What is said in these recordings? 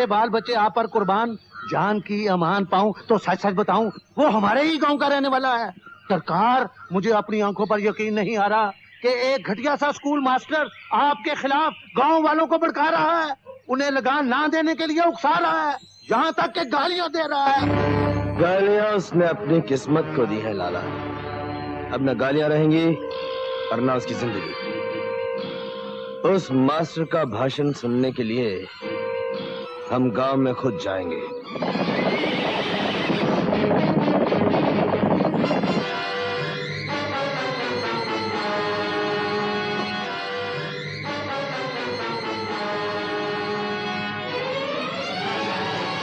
मेरे बाल बच्चे आप पर कुर्बान, जान की अमान पाऊं तो सच सच बताऊं वो हमारे ही गांव का रहने वाला है। सरकार, मुझे अपनी आंखों पर यकीन नहीं आ रहा कि एक घटिया सा स्कूल मास्टर आपके खिलाफ गांव वालों को भड़का रहा है, उन्हें लगान ना देने के लिए उकसा रहा है, यहाँ तक कि गालियां दे रहा है। गालियां उसने अपनी किस्मत को दी है लाला। अब न गालियां रहेंगी और न उसकी जिंदगी। उस मास्टर का भाषण सुनने के लिए हम गांव में खुद जाएंगे।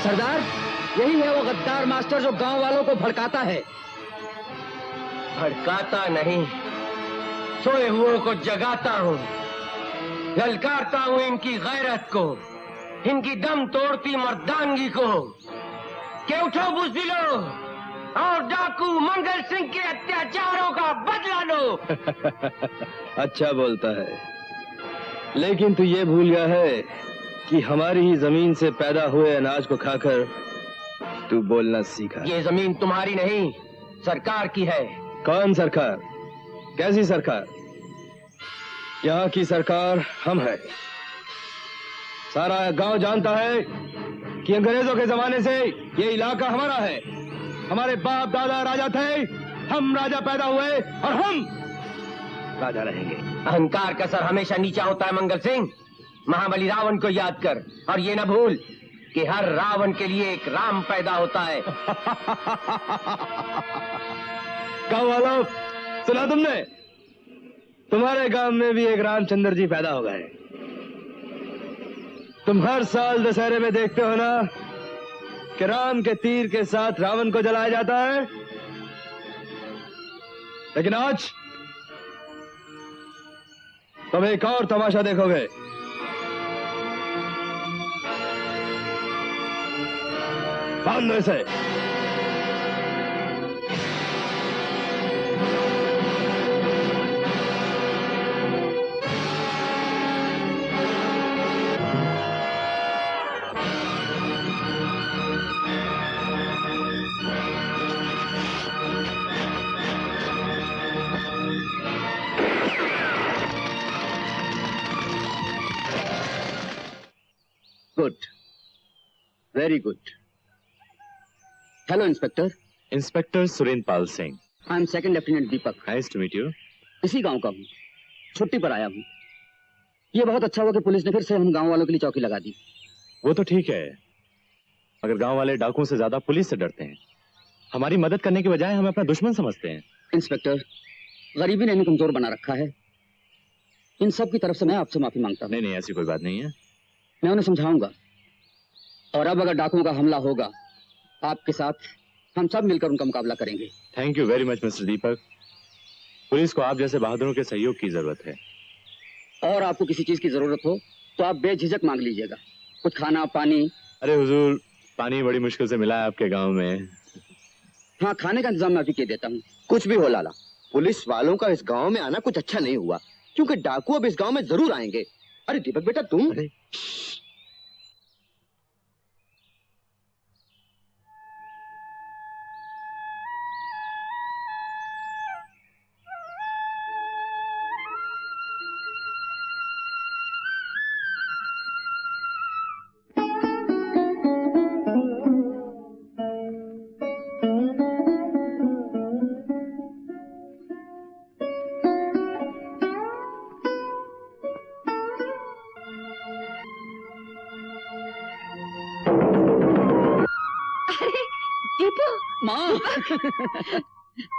सरदार, यही है वो गद्दार मास्टर जो गांव वालों को भड़काता है। भड़काता नहीं, सोए हुओं को जगाता हूँ, ललकारता हूँ इनकी गैरत को, इनकी दम तोड़ती मर्दानगी को कि उठो बुज़दिलो और डाकू मंगल सिंह के अत्याचारों का बदला लो। अच्छा बोलता है, लेकिन तू ये भूल गया है कि हमारी ही जमीन से पैदा हुए अनाज को खाकर तू बोलना सीखा। ये जमीन तुम्हारी नहीं, सरकार की है। कौन सरकार? कैसी सरकार? यहाँ की सरकार हम है। सारा गांव जानता है कि अंग्रेजों के जमाने से ये इलाका हमारा है। हमारे बाप दादा राजा थे, हम राजा पैदा हुए और हम राजा रहेंगे। अहंकार का सर हमेशा नीचा होता है मंगल सिंह। महाबली रावण को याद कर और ये न भूल कि हर रावण के लिए एक राम पैदा होता है। गाँव वालों, सुना तुमने? तुम्हारे गांव में भी एक रामचंद्र जी पैदा हो गए। तुम हर साल दशहरे में देखते हो ना कि राम के तीर के साथ रावण को जलाया जाता है। लेकिन आज तुम एक और तमाशा देखोगे। बांधो इसे। Good, very good. Hello inspector. Inspector Surendra Pal Singh. I am second lieutenant Deepak. Nice to meet you. इसी गांव का हूँ, छुट्टी पर आया हूँ। ये बहुत अच्छा हुआ कि पुलिस ने फिर से हम गांव वालों के लिए चौकी लगा दी। वो तो ठीक है, मगर गांव वाले डाकुओं से ज्यादा पुलिस से डरते हैं। हमारी मदद करने के बजाय हमें अपना दुश्मन समझते हैं। इंस्पेक्टर, गरीबी ने इन्हें कमजोर बना रखा है। इन सब की तरफ से मैं आपसे माफी मांगता हूँ। नहीं नहीं, ऐसी कोई बात नहीं है। मैं उन्हें समझाऊंगा। और अब अगर डाकुओं का हमला होगा, आपके साथ हम सब मिलकर उनका मुकाबला करेंगे। Thank you very much mister Deepak. Police को आप जैसे बहादुरों के सहयोग की जरूरत है। और आपको किसी चीज की जरूरत हो तो आप बेझिझक मांग लीजिएगा, कुछ खाना पानी। अरे हुजूर, पानी बड़ी मुश्किल से मिला है आपके गांव में। हाँ, खाने का इंतजाम मैं अभी किए देता हूँ। कुछ भी हो लाला, पुलिस वालों का इस गांव में आना कुछ अच्छा नहीं हुआ, क्योंकि डाकू अब इस गांव में जरूर आएंगे। अरे दीपक बेटा, तुम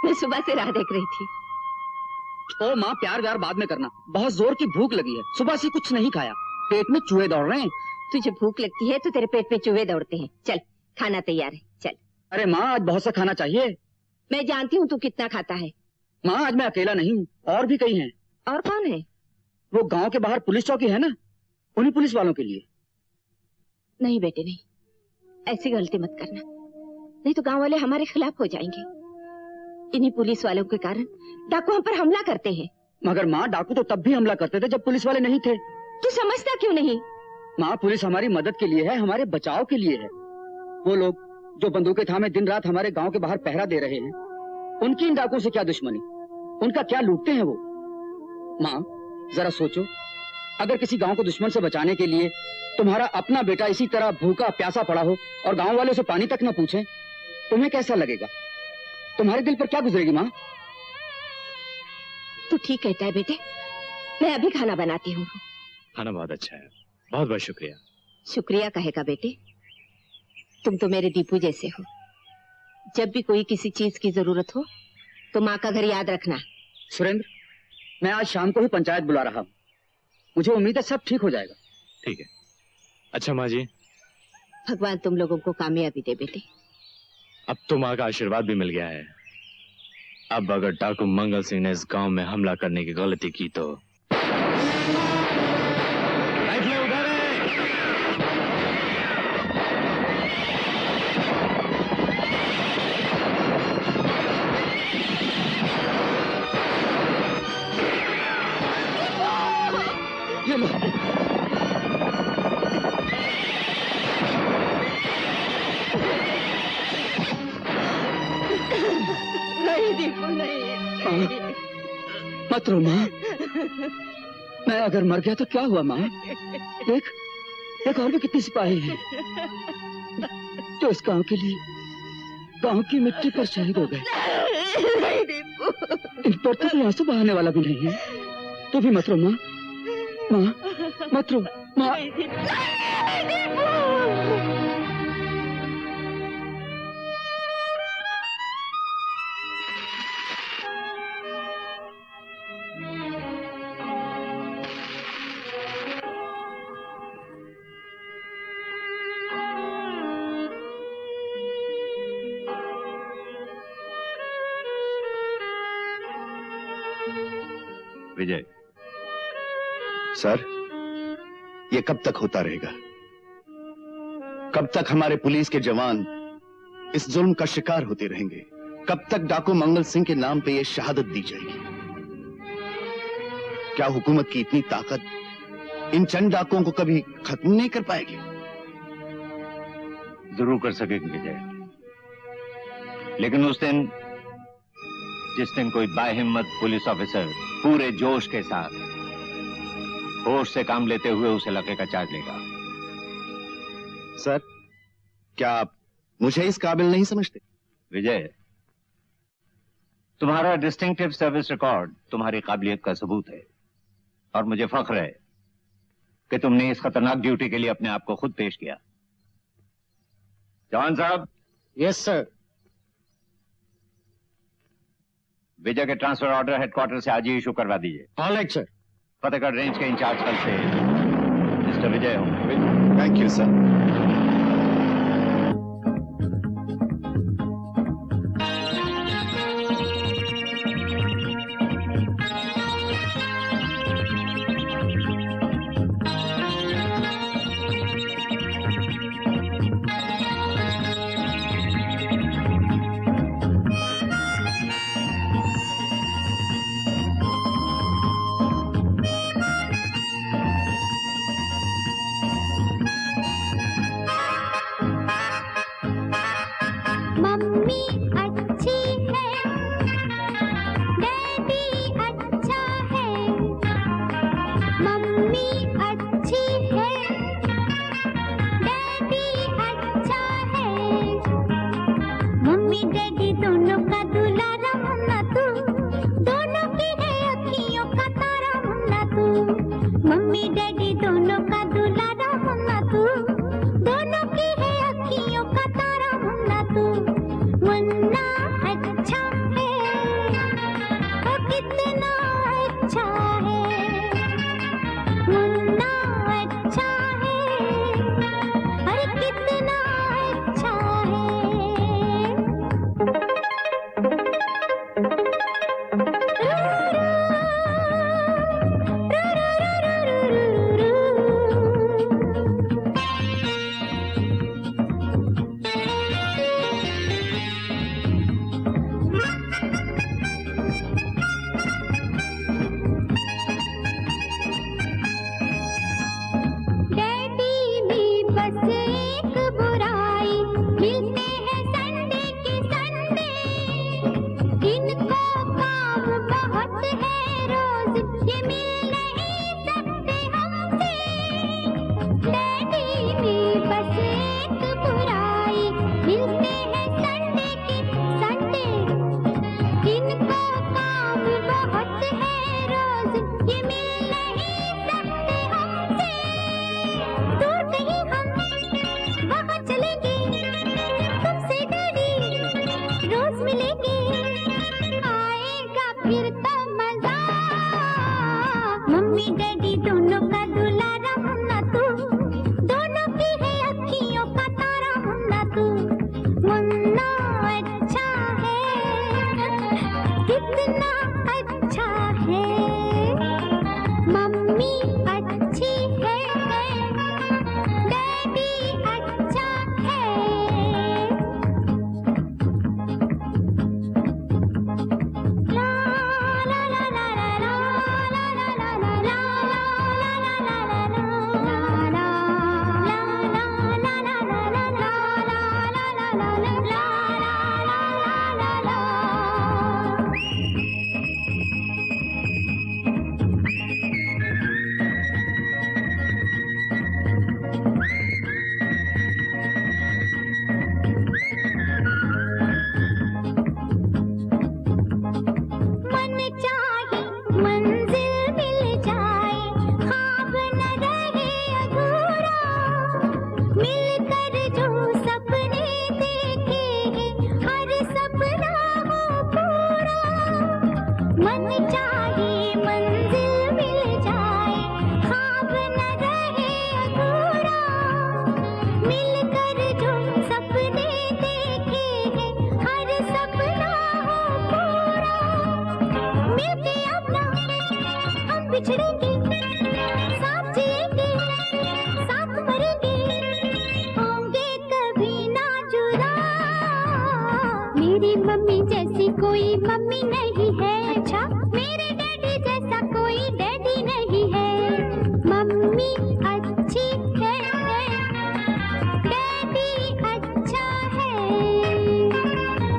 मैं सुबह से राह देख रही थी। ओ माँ, प्यार व्यार बाद में करना, बहुत जोर की भूख लगी है। सुबह से कुछ नहीं खाया, पेट में चूहे दौड़ रहे हैं। तुझे भूख लगती है तो तेरे पेट में चूहे दौड़ते हैं। चल, खाना तैयार है, चल। अरे माँ, आज बहुत सा खाना चाहिए। मैं जानती हूँ तू कितना खाता है। माँ, आज मैं अकेला नहीं हूँ, और भी कई हैं। और कौन है? वो गांव के बाहर पुलिस चौकी है ना, उन्हीं पुलिस वालों के लिए। नहीं बेटे नहीं, ऐसी गलती मत करना, नहीं तो गांव वाले हमारे खिलाफ हो जाएंगे। इन्हीं पुलिस वालों के कारण डाकू हम पर हमला करते हैं। मगर माँ, डाकू तो तब भी हमला करते थे जब पुलिस वाले नहीं थे। तू समझता क्यों नहीं? माँ, पुलिस हमारी मदद के लिए है, हमारे बचाव के लिए है। वो लोग जो बंदूकें थामे दिन रात हमारे गांव के बाहर पहरा दे रहे हैं, उनकी इन डाकुओं से क्या दुश्मनी, उनका क्या लूटते हैं वो। माँ, जरा सोचो, अगर किसी गांव को दुश्मन से बचाने के लिए तुम्हारा अपना बेटा इसी तरह भूखा प्यासा पड़ा हो और गांव वाले उसे पानी तक न पूछे, तुम्हें कैसा लगेगा? तुम्हारे दिल पर क्या गुजरेगी माँ? तू ठीक कहता है बेटे, मैं अभी खाना बनाती हूँ। खाना बहुत अच्छा है, बहुत बहुत शुक्रिया। शुक्रिया कहेगा बेटे, तुम तो मेरे दीपू जैसे हो। जब भी कोई किसी चीज की जरूरत हो तो माँ का घर याद रखना। सुरेंद्र, मैं आज शाम को ही पंचायत बुला रहा हूँ। मुझे उम्मीद है सब ठीक हो जाएगा। ठीक है। अच्छा माँ जी, भगवान तुम लोगों को कामयाबी दे बेटे। अब तो माँ का आशीर्वाद भी मिल गया है। अब अगर डाकू मंगल सिंह ने इस गांव में हमला करने की गलती की तो राइफलें उधर है। ये लो। नहीं दीपू नहीं। मत रो माँ, मैं अगर मर गया तो क्या हुआ माँ? देख, देख और भी कितने सिपाही हैं जो इस गांव के लिए गांव की मिट्टी पर शहीद हो गए। नहीं दीपू। इन पर तो कोई आंसू बहाने वाला भी नहीं है। तो भी मत रो माँ, माँ मत रो माँ। नहीं दीपू। विजय, सर, ये कब तक होता रहेगा? कब तक हमारे पुलिस के जवान इस जुल्म का शिकार होते रहेंगे? कब तक डाकू मंगल सिंह के नाम पे ये शहादत दी जाएगी? क्या हुकूमत की इतनी ताकत इन चंद डाकुओं को कभी खत्म नहीं कर पाएगी? जरूर कर सकेगी विजय, लेकिन उस दिन जिस दिन कोई बाहिम्मत पुलिस ऑफिसर पूरे जोश के साथ होश से काम लेते हुए उस इलाके का चार्ज लेगा। सर, क्या आप मुझे इस काबिल नहीं समझते? विजय, तुम्हारा डिस्टिंक्टिव सर्विस रिकॉर्ड तुम्हारी काबिलियत का सबूत है और मुझे फख्र है कि तुमने इस खतरनाक ड्यूटी के लिए अपने आप को खुद पेश किया। जवान साहब। Yes sir. विजय के ट्रांसफर ऑर्डर हेडक्वार्टर से आज ही इशू करवा दीजिए। All right sir. Fatehgarh range के इंचार्ज कल से मिस्टर विजय होंगे। Thank you sir. लेके आएगा फिर तो मजा। मम्मी डैडी दोनों का दुलारा मुन्ना तू, दोनों की है अखियों का तारा मुन्ना तू। मुन्ना अच्छा है, कितना अच्छा है। मम्मी अच्छी है, डैडी अच्छा है। ला ला ला ला ला ला ला ला ला ला मन चाहे मंजिल मिल जाए, ख्वाब न रहे अधूरा। मिलकर जो सपने देखे हैं, हर सपना हो पूरा। मन चाहे मंजिल मिल जाए, ख्वाब न रहे अधूरा। मिलकर जो सपने देखे हैं, हर सपना हो पूरा। मिलके अपना हम बिछड़ेंगे, साथ जिएंगे, साथ मरेंगे, होंगे कभी ना जुदा। मेरी मम्मी जैसी कोई मम्मी नहीं है, अच्छा मेरे डैडी जैसा कोई डैडी नहीं है। मम्मी अच्छी है, डैडी अच्छा है,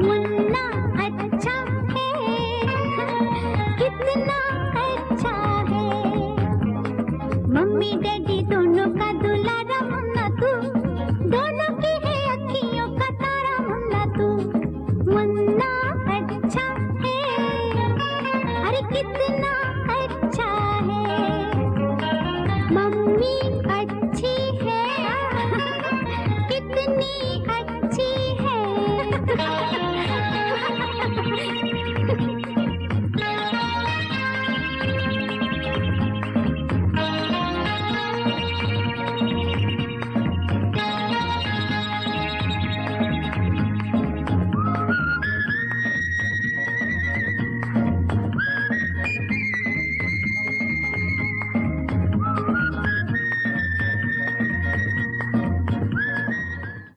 मुन्ना अच्छा है, कितना अच्छा है। मम्मी डैडी दोनों का दुलारा मुन्ना तू, दोनों की है अखियों का तारा मुन्ना तू। मुन्ना अच्छा है, अरे कितना अच्छा है। मम्मी अच्छी है, कितनी अच्छी है।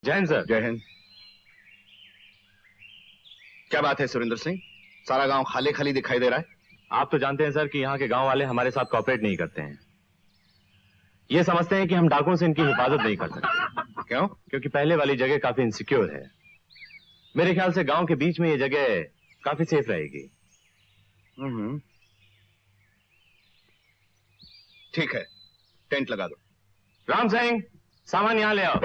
जय हिंद सर। जय हिंद। क्या बात है सुरेंद्र सिंह, सारा गांव खाली खाली दिखाई दे रहा है? आप तो जानते हैं सर कि यहाँ के गांव वाले हमारे साथ कॉपरेट नहीं करते हैं। ये समझते हैं कि हम डाकुओं से इनकी हिफाजत नहीं कर सकते। क्यों? क्योंकि पहले वाली जगह काफी इनसिक्योर है। मेरे ख्याल से गांव के बीच में ये जगह काफी सेफ रहेगी। ठीक है, टेंट लगा दो। राम सिंह, सामान यहाँ ले आओ।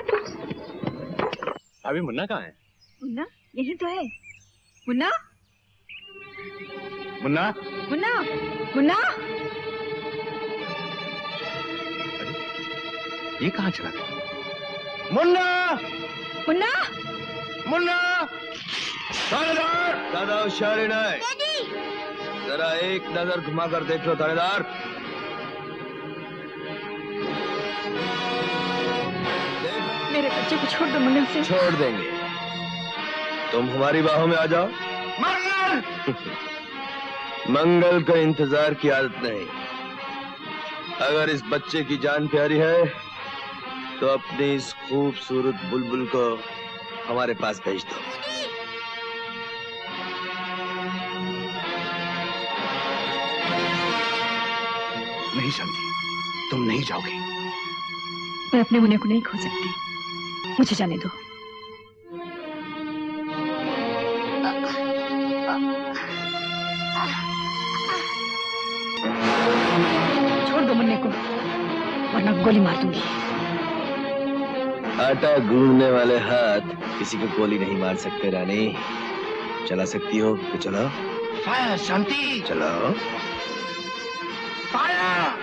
अभी मुन्ना कहाँ है? मुन्ना यही तो है। मुन्ना, मुन्ना, मुन्ना, मुन्ना। ये कहाँ चला गया? मुन्ना, मुन्ना, मुन्ना। थानेदार, ज्यादा होशियारी नहीं, जरा एक नजर घुमा कर देख लो थानेदार। मेरे बच्चे को छोड़ दो मुन्ना से। छोड़ देंगे, तुम हमारी बाहों में आ जाओ। मंगल का इंतजार की आदत नहीं। अगर इस बच्चे की जान प्यारी है तो अपनी इस खूबसूरत बुलबुल को हमारे पास भेज दो। नहीं शांति, तुम नहीं जाओगे। मैं अपने मुन्ने को नहीं खो सकती, मुझे जाने दो। छोड़ दो मुन्ने को, वरना गोली मार दूंगी। आटा गूंदने वाले हाथ किसी को गोली नहीं मार सकते रानी। चला सकती हो तो चलो। फायर शांति, चलो। फायर।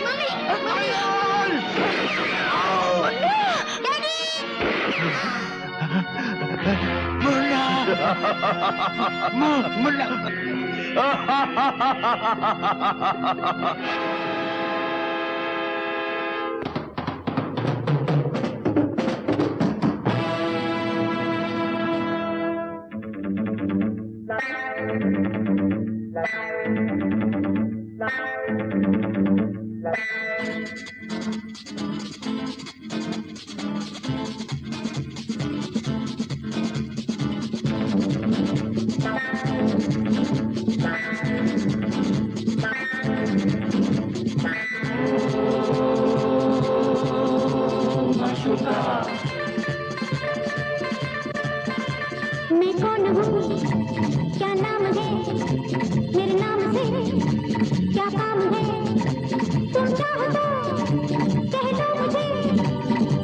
Mummy, mummy, mummy. मुल्ला मैं कौन हूँ, क्या नाम है, मेरे नाम से क्या काम है, तुम चाहो तो कह दो मुझे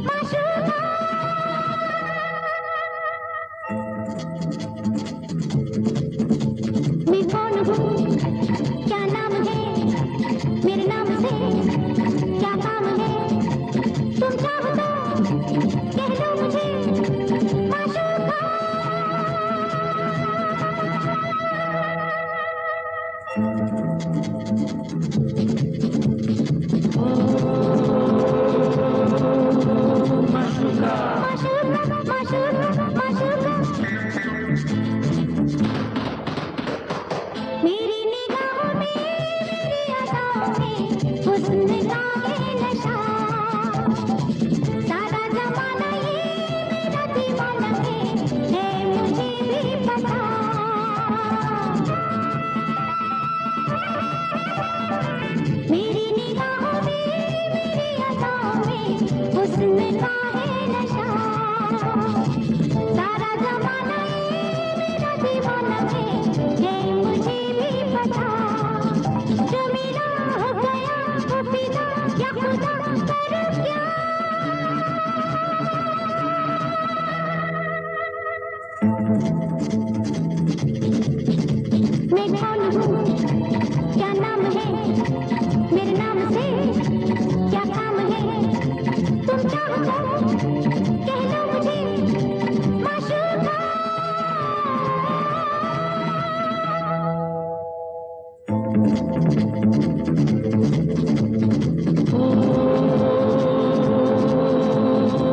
माशूका। मैं कौन हूँ, क्या नाम है, मेरे नाम से क्या काम है, तुम चाहो तो कह दो मुझे माशूका। मेरी निगाहों में, मेरी अदाओं में हुस्न का है नशा, सारा जमाना ये मेरा दीवाना है मुझे भी पता। मेरी निगाहों में, मेरी अदाओं में हुस्न का है नशा, सारा जमाना ये मेरा दीवाना है मुझे भी पता। जो मेरा हो गया वो पिता या खुदा करूं क्या। मैं कौन हूँ, क्या नाम है, मेरे नाम से क्या काम है, तुम चाहो तो कह दो मुझे माशूका।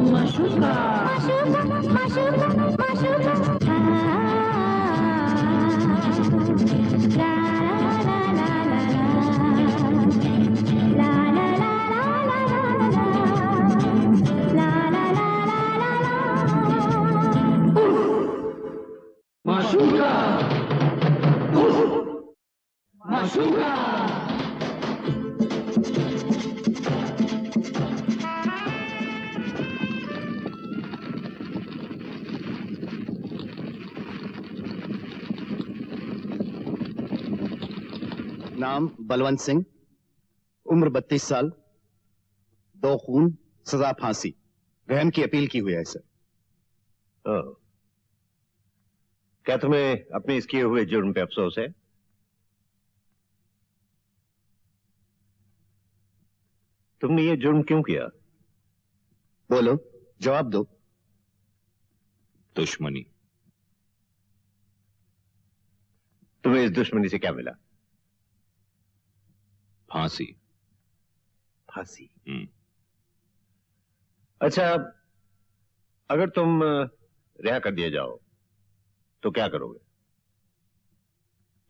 माशूका माशूका माशूका नाम बलवंत सिंह, उम्र 32 साल, 2 खून, सजा फांसी। रहम की अपील की हुई है सर। क्या तुम्हें अपने इस किए हुए जुर्म पे अफसोस है? तुमने ये जुर्म क्यों किया? बोलो, जवाब दो। दुश्मनी। तुम्हें इस दुश्मनी से क्या मिला? फांसी। फांसी। अच्छा, अगर तुम रिहा कर दिए जाओ तो क्या करोगे?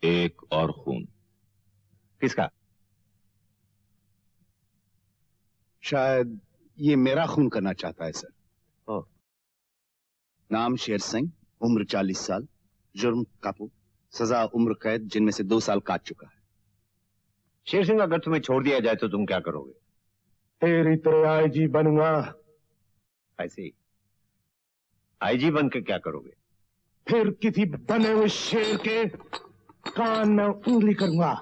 एक और खून। किसका? शायद ये मेरा खून करना चाहता है सर। ओह। नाम शेर सिंह, उम्र 40 साल, जुर्म काबू, सजा उम्र कैद जिनमें से 2 साल काट चुका है। शेर सिंह, अगर तुम्हें छोड़ दिया जाए तो तुम क्या करोगे? तेरी तरह आईजी बनूंगा। ऐसे आईजी बन के क्या करोगे? फिर किसी बने हुए शेर के कान में उंगली करूंगा।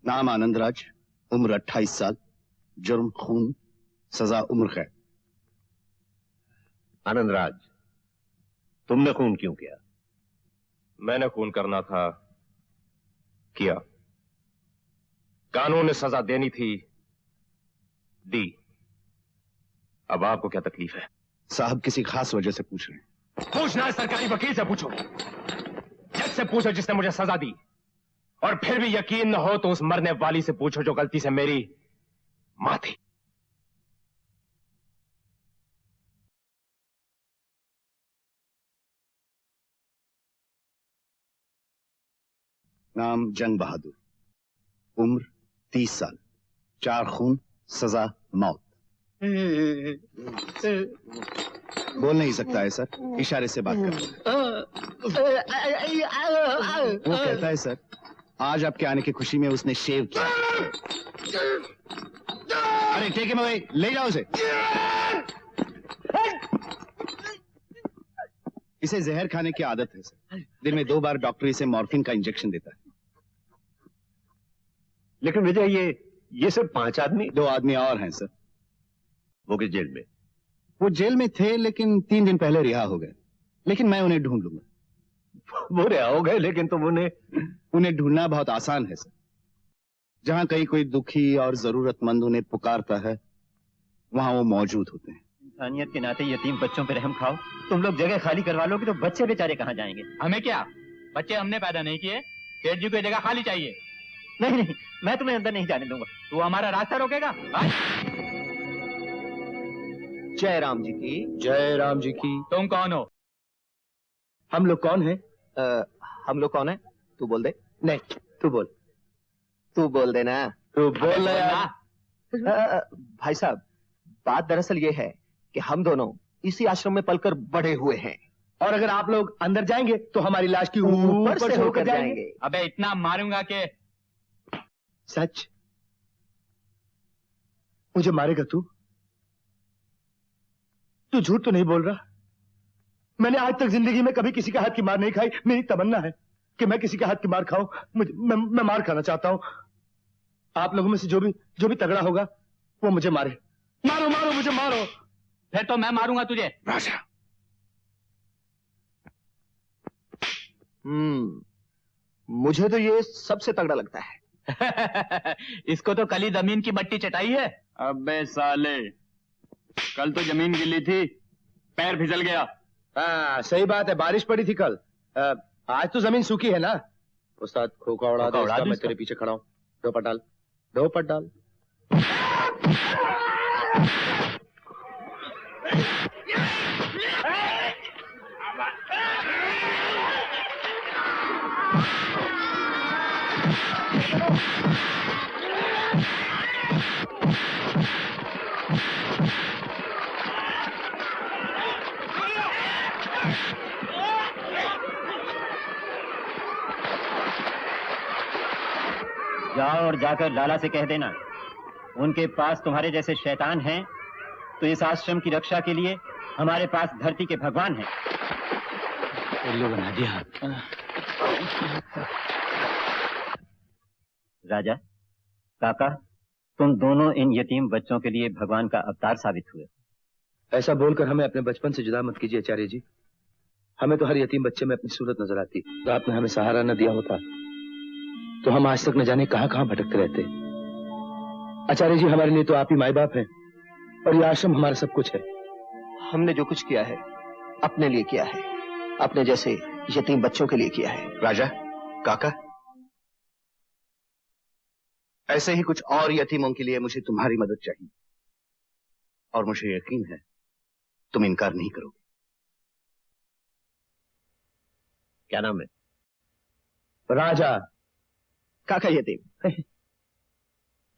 नाम आनंदराज, उम्र 28 साल, जुर्म खून, सजा उम्र कैद। आनंदराज, तुमने खून क्यों किया? मैंने खून करना था, किया। कानून ने सजा देनी थी, दी। अब आपको क्या तकलीफ है? साहब किसी खास वजह से पूछ रहे हैं। पूछना है सरकारी वकील से पूछो, जज से पूछो जिसने मुझे सजा दी, और फिर भी यकीन न हो तो उस मरने वाली से पूछो जो गलती से मेरी मां थी। नाम जंग बहादुर, उम्र 30 साल, 4 खून, सजा मौत। बोल नहीं सकता है सर, इशारे से बात करता है। वो कहता है सर, आज आपके आने की खुशी में उसने शेव किया। अरे टेक हिम अवे, ले जाओ उसे। इसे जहर खाने की आदत है सर, दिन में 2 बार डॉक्टर इसे मॉर्फिन का इंजेक्शन देता है। लेकिन विजय, ये सिर्फ 5 आदमी। 2 आदमी और हैं सर। वो किस जेल में? वो जेल में थे लेकिन 3 दिन पहले रिहा हो गए, लेकिन मैं उन्हें ढूंढ लूंगा। वो रिहा हो गए, लेकिन तुम उन्हें ढूंढना बहुत आसान है सर। जहां कहीं कोई दुखी और जरूरतमंद उन्हें पुकारता है, वहां वो मौजूद होते हैं। इंसानियत के नाते यतीम बच्चों पे रहम खाओ। तुम लोग जगह खाली करवा लोगे तो बच्चे बेचारे कहाँ जाएंगे? हमें क्या, बच्चे हमने पैदा नहीं किए। सेठ जी को जगह खाली चाहिए। नहीं नहीं, मैं तुम्हें अंदर नहीं जाने दूंगा। तू हमारा रास्ता रोकेगा? जय राम जी की। जय राम जी की। तुम कौन हो? हम लोग कौन हैं? हम लोग कौन है? तू बोल दे। नहीं, तू बोल। तू बोल देना। तू बोल यार। भाई साहब, बात दरअसल ये है कि हम दोनों इसी आश्रम में पलकर बड़े हुए हैं, और अगर आप लोग अंदर जाएंगे तो हमारी लाश की ऊपर से होकर जाएंगे। अबे इतना मारूंगा कि सच? मुझे मारेगा तू? तू झूठ तो नहीं बोल रहा? मैंने आज तक जिंदगी में कभी किसी के हाथ की मार नहीं खाई। मेरी तमन्ना है कि मैं किसी के हाथ की मार खाऊं। मैं मार खाना चाहता हूं। आप लोगों में से जो भी तगड़ा होगा वो मुझे मारे। मारो मारो, मुझे मारो। फिर तो मैं मारूंगा तुझे। राजा। मुझे तो ये सबसे तगड़ा लगता है। इसको तो कल ही जमीन की मट्टी चटाई है। अबे साले, कल तो जमीन गिली थी, पैर फिसल गया। हाँ सही बात है, बारिश पड़ी थी कल। आज तो जमीन सूखी है ना। उस्ताद खोखा उड़ा दे इसका, मैं तेरे पीछे खड़ा हूँ। 2 पट डाल, 2 पट डाल। जाओ और जाकर लाला से कह देना, उनके पास तुम्हारे जैसे शैतान हैं, तो इस आश्रम की रक्षा के लिए हमारे पास धरती के भगवान हैं। उल्लू बना दिया। राजा, काका, तुम दोनों इन यतीम बच्चों के लिए भगवान का अवतार साबित हुए। ऐसा बोलकर हमें अपने बचपन से जुदा मत कीजिए आचार्य जी। हमें तो हर यतीम बच्चे में अपनी सूरत नजर आती। तो आपने हमें सहारा न दिया होता तो हम आज तक न जाने कहां कहां भटकते रहते। आचार्य जी, हमारे लिए तो आप ही माई बाप हैं, और ये आश्रम हमारा सब कुछ है। हमने जो कुछ किया है अपने लिए किया है, अपने जैसे यतीम बच्चों के लिए किया है। राजा, काका, ऐसे ही कुछ और यतीमों के लिए मुझे तुम्हारी मदद चाहिए, और मुझे यकीन है तुम इनकार नहीं करोगे। क्या नाम है? राजा। काका यतीम।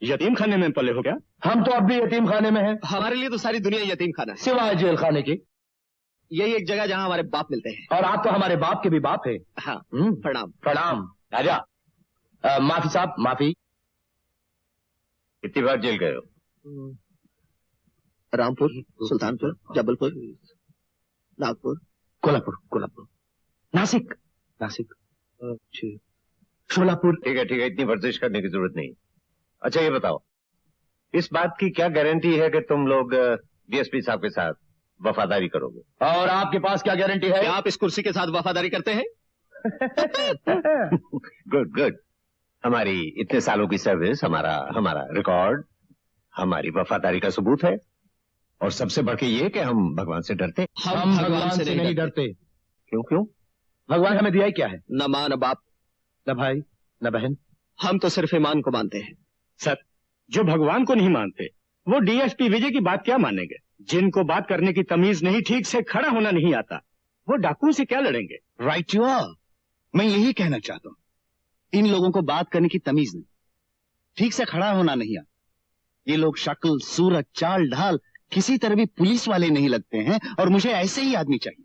यतीम खाने में पले हो क्या? हम तो अब भी यतीम खाने में हैं। हमारे लिए तो सारी दुनिया यतीम खाना है, सिवाय जेल खाने की। यही एक जगह जहां हमारे बाप मिलते हैं। और आप तो हमारे बाप के भी बाप हैं। हाँ, प्रणाम। प्रणाम। राजा, माफी साहब, माफी। कितनी बार जेल गए हो? रामपुर, सुल्तानपुर, जबलपुर, नागपुर, कोल्हापुर, नासिक, शोलापुर। ठीक है, इतनी वर्जिश करने की जरूरत नहीं। अच्छा ये बताओ, इस बात की क्या गारंटी है कि तुम लोग डीएसपी साहब के साथ वफादारी करोगे? और आपके पास क्या गारंटी है? क्या आप इस कुर्सी के साथ वफादारी करते हैं? गुड। हमारी इतने सालों की सर्विस, हमारा रिकॉर्ड, हमारी वफादारी का सबूत है। और सबसे बढ़ के ये कि हम भगवान से डरते। हम भगवान से नहीं डरते। क्यों क्यों? भगवान हमें दिया ही क्या है? न माँ न बाप, न भाई न बहन। हम तो सिर्फ ईमान को मानते हैं। सर, जो भगवान को नहीं मानते वो डीएसपी विजय की बात क्या मानेंगे? जिनको बात करने की तमीज नहीं, ठीक से खड़ा होना नहीं आता, वो डाकुओं से क्या लड़ेंगे? Right you are. मैं यही कहना चाहता हूँ, इन लोगों को बात करने की तमीज नहीं, ठीक से खड़ा होना नहीं आता। ये लोग शक्ल, सूरत, चाल ढाल किसी तरह भी पुलिस वाले नहीं लगते हैं, और मुझे ऐसे ही आदमी चाहिए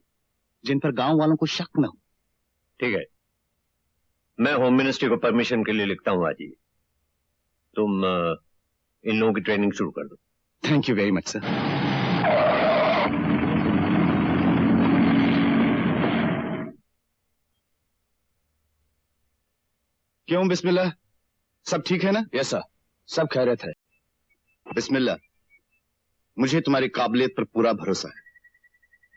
जिन पर गांव वालों को शक न हो। ठीक है, मैं होम मिनिस्ट्री को परमिशन के लिए लिखता हूँ आज ही। तुम इन लोगों की ट्रेनिंग शुरू कर दो। Thank you very much sir. क्यों बिस्मिल्लाह, सब ठीक है ना? यस सर, सब खैरियत है। बिस्मिल्लाह, मुझे तुम्हारी काबिलियत पर पूरा भरोसा है,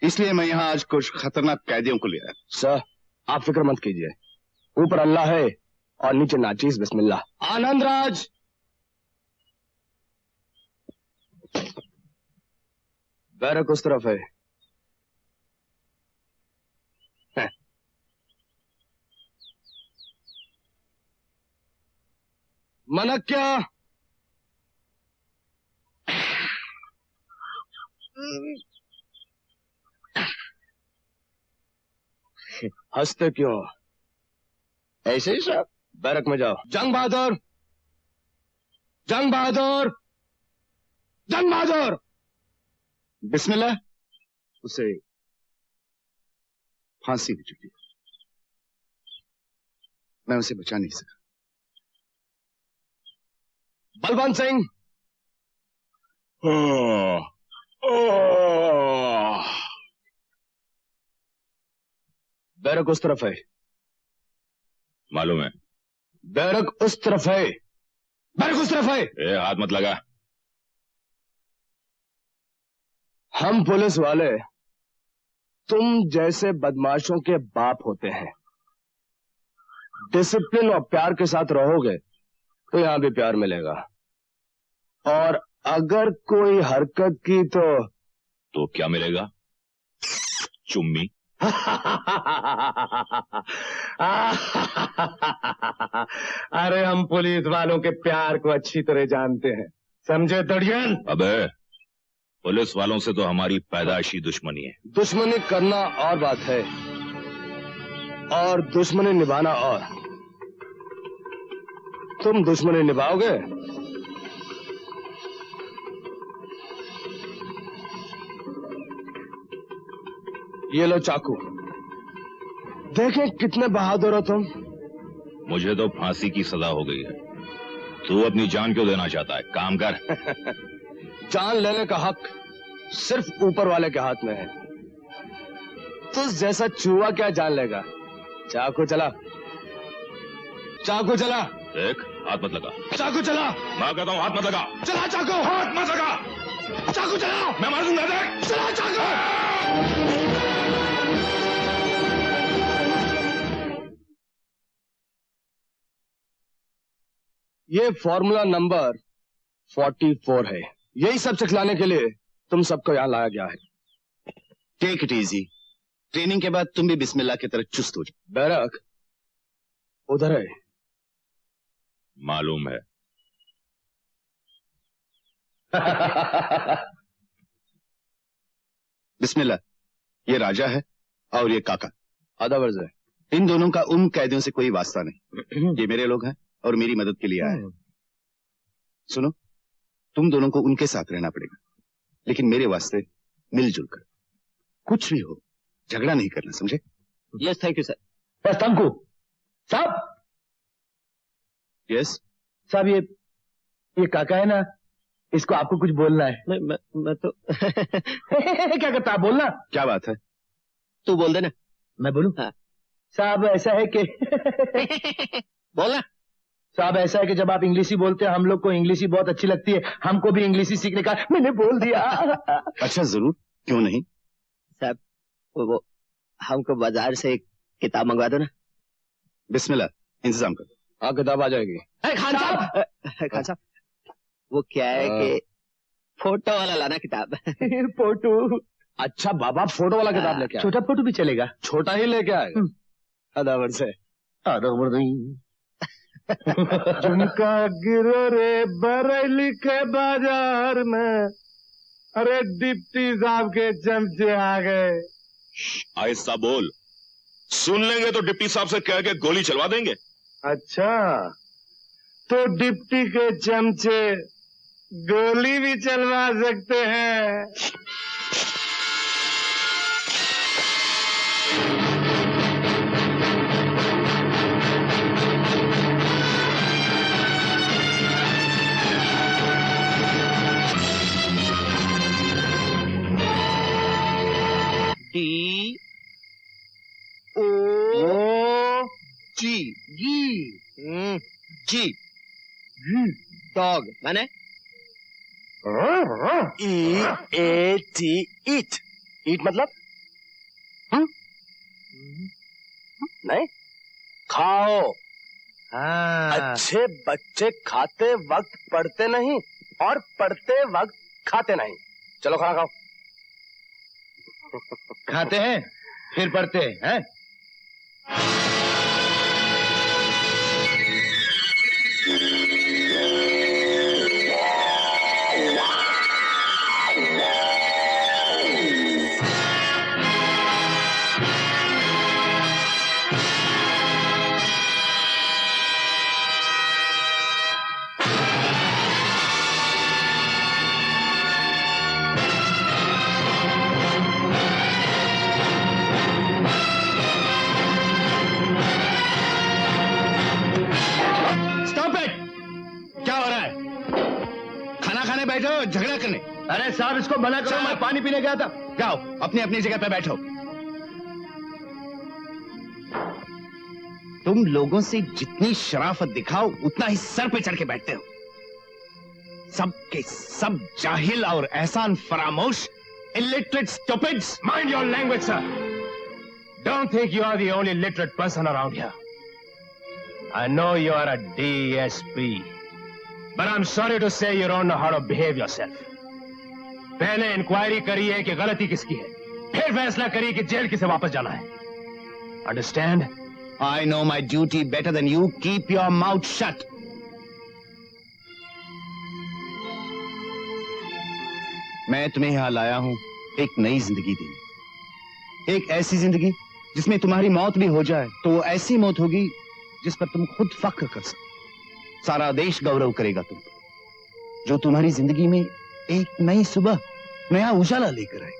इसलिए मैं यहाँ आज कुछ खतरनाक कैदियों को ले आया। सर, आप फिक्र मत कीजिए, ऊपर अल्लाह है और नीचे नाचीज। बिस्मिल्लाह। आनंद राज, बैरक उस तरफ है। मनक्या, हंसते क्यों? ऐसे ही सर। बैरक में जाओ। जंग बहादुर, जंग बहादुर, जंग बहादुर। बिस्मिल्लाह, उसे फांसी हो चुकी है, मैं उसे बचा नहीं सका। बलवंत सिंह, बैरक उस तरफ है। मालूम है। बैरक उस तरफ है, बैरक उस तरफ है। ए, हाथ मत लगा। हम पुलिस वाले तुम जैसे बदमाशों के बाप होते हैं। डिसिप्लिन और प्यार के साथ रहोगे तो यहां भी प्यार मिलेगा, और अगर कोई हरकत की तो क्या मिलेगा? चुम्मी। अरे हम पुलिस वालों के प्यार को अच्छी तरह जानते हैं, समझे दड़ियन? अबे, पुलिस वालों से तो हमारी पैदाइशी दुश्मनी है। दुश्मनी करना और बात है, और दुश्मनी निभाना और। तुम दुश्मनी निभाओगे? ये लो चाकू, देखें कितने बहादुर हो तुम। मुझे तो फांसी की सजा हो गई है, तू अपनी जान क्यों देना चाहता है? काम कर। जान लेने का हक सिर्फ ऊपर वाले के हाथ में है। तुझ जैसा चूहा क्या जान लेगा? चाकू चला, चाकू चला। देख, हाथ मत लगा। चाकू चला। मैं कहता हूँ हाथ मत लगा। चला चाकू। हाथ मत लगा। चाकू चला। मैं मार दूंगा। देख, चला चाकू। ये फॉर्मूला नंबर 44 है। यही सब सिखलाने के लिए तुम सबको यहाँ लाया गया है। टेक इट इजी, ट्रेनिंग के बाद तुम भी बिस्मिल्लाह की तरह चुस्त हो जाओ। बैरक उधर है। मालूम है। बिस्मिल्लाह, ये राजा है और ये काका। आदावर्ज है। इन दोनों का उन कैदियों से कोई वास्ता नहीं, ये मेरे लोग हैं और मेरी मदद के लिए आए हैं। सुनो, तुम दोनों को उनके साथ रहना पड़ेगा, लेकिन मेरे वास्ते मिलजुल कर, कुछ भी हो झगड़ा नहीं करना, समझे? Yes thank you sir. बस तंकू साहब। यस साहब, ये काका है ना, इसको आपको कुछ बोलना है। मैं तो क्या करता है? बोलना। क्या बात है? तू बोल देना। मैं बोलूं? हाँ। साहब ऐसा है कि बोलना। साहब ऐसा है कि जब आप इंग्लिशी बोलते हैं, हम लोग को इंग्लिशी बहुत अच्छी लगती है, हमको भी इंग्लिशी सीखने का। मैंने बोल दिया। अच्छा जरूर, क्यों नहीं। साहब वो हमको बाजार से एक किताब मंगवा दो ना। बिस्मिल्लाह, इंतजाम कर दो। हाँ, किताब आ जाएगी। खान साहब, खान साहब वो क्या है कि फोटो वाला लाना किताब। फोटो। अच्छा बाबा फोटो वाला किताब लेके आए। छोटा फोटो भी चलेगा। छोटा ही लेके आएगा। अदावर से झुमका गिरो रे बरेली के बाजार में, अरे डिप्टी साहब के चमचे आ गए। ऐसा बोल, सुन लेंगे तो डिप्टी साहब से कह के गोली चलवा देंगे। अच्छा तो डिप्टी के चमचे गोली भी चलवा सकते हैं। जी डॉग माने ईट ईट मतलब नहीं खाओ। अच्छे बच्चे खाते वक्त पढ़ते नहीं और पढ़ते वक्त खाते नहीं। चलो खाना खाओ। खाते हैं फिर पढ़ते हैं। बैठो झगड़ा करने। अरे साहब इसको मना करो, मैं पानी पीने गया था। जाओ अपनी अपनी जगह पे बैठो। तुम लोगों से जितनी शराफत दिखाओ उतना ही सर पे चढ़ के बैठते हो। सब के सब जाहिल और एहसान फरामोश, illiterate stupids. Mind your language, sir. Don't think you are the only literate person around here. I know you are a DSP, but I'm sorry to say you don't know how to behave yourself. पहले inquiry करिए कि गलती किसकी है, फिर फैसला करिए कि जेल किसे वापस जाना है। Understand? I know my duty better than you. Keep your mouth shut. मैं तुम्हें यहां लाया हूं एक नई जिंदगी देने, एक ऐसी जिंदगी जिसमें तुम्हारी मौत भी हो जाए तो वो ऐसी मौत होगी जिस पर तुम खुद फख्र कर सको। सारा देश गौरव करेगा तुम, जो तुम्हारी जिंदगी में एक नई सुबह, नया उजाला लेकर आए,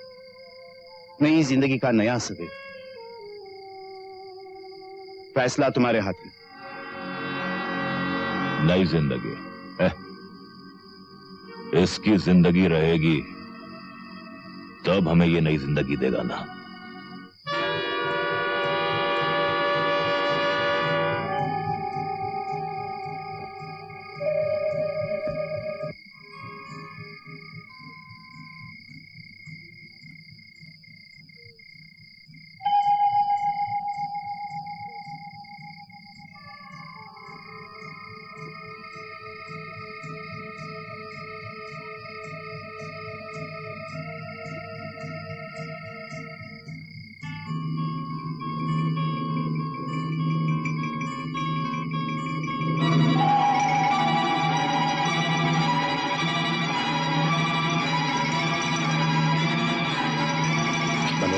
नई जिंदगी का नया सवेरा। फैसला तुम्हारे हाथ में। नई जिंदगी इसकी जिंदगी रहेगी तब हमें ये नई जिंदगी देगा ना।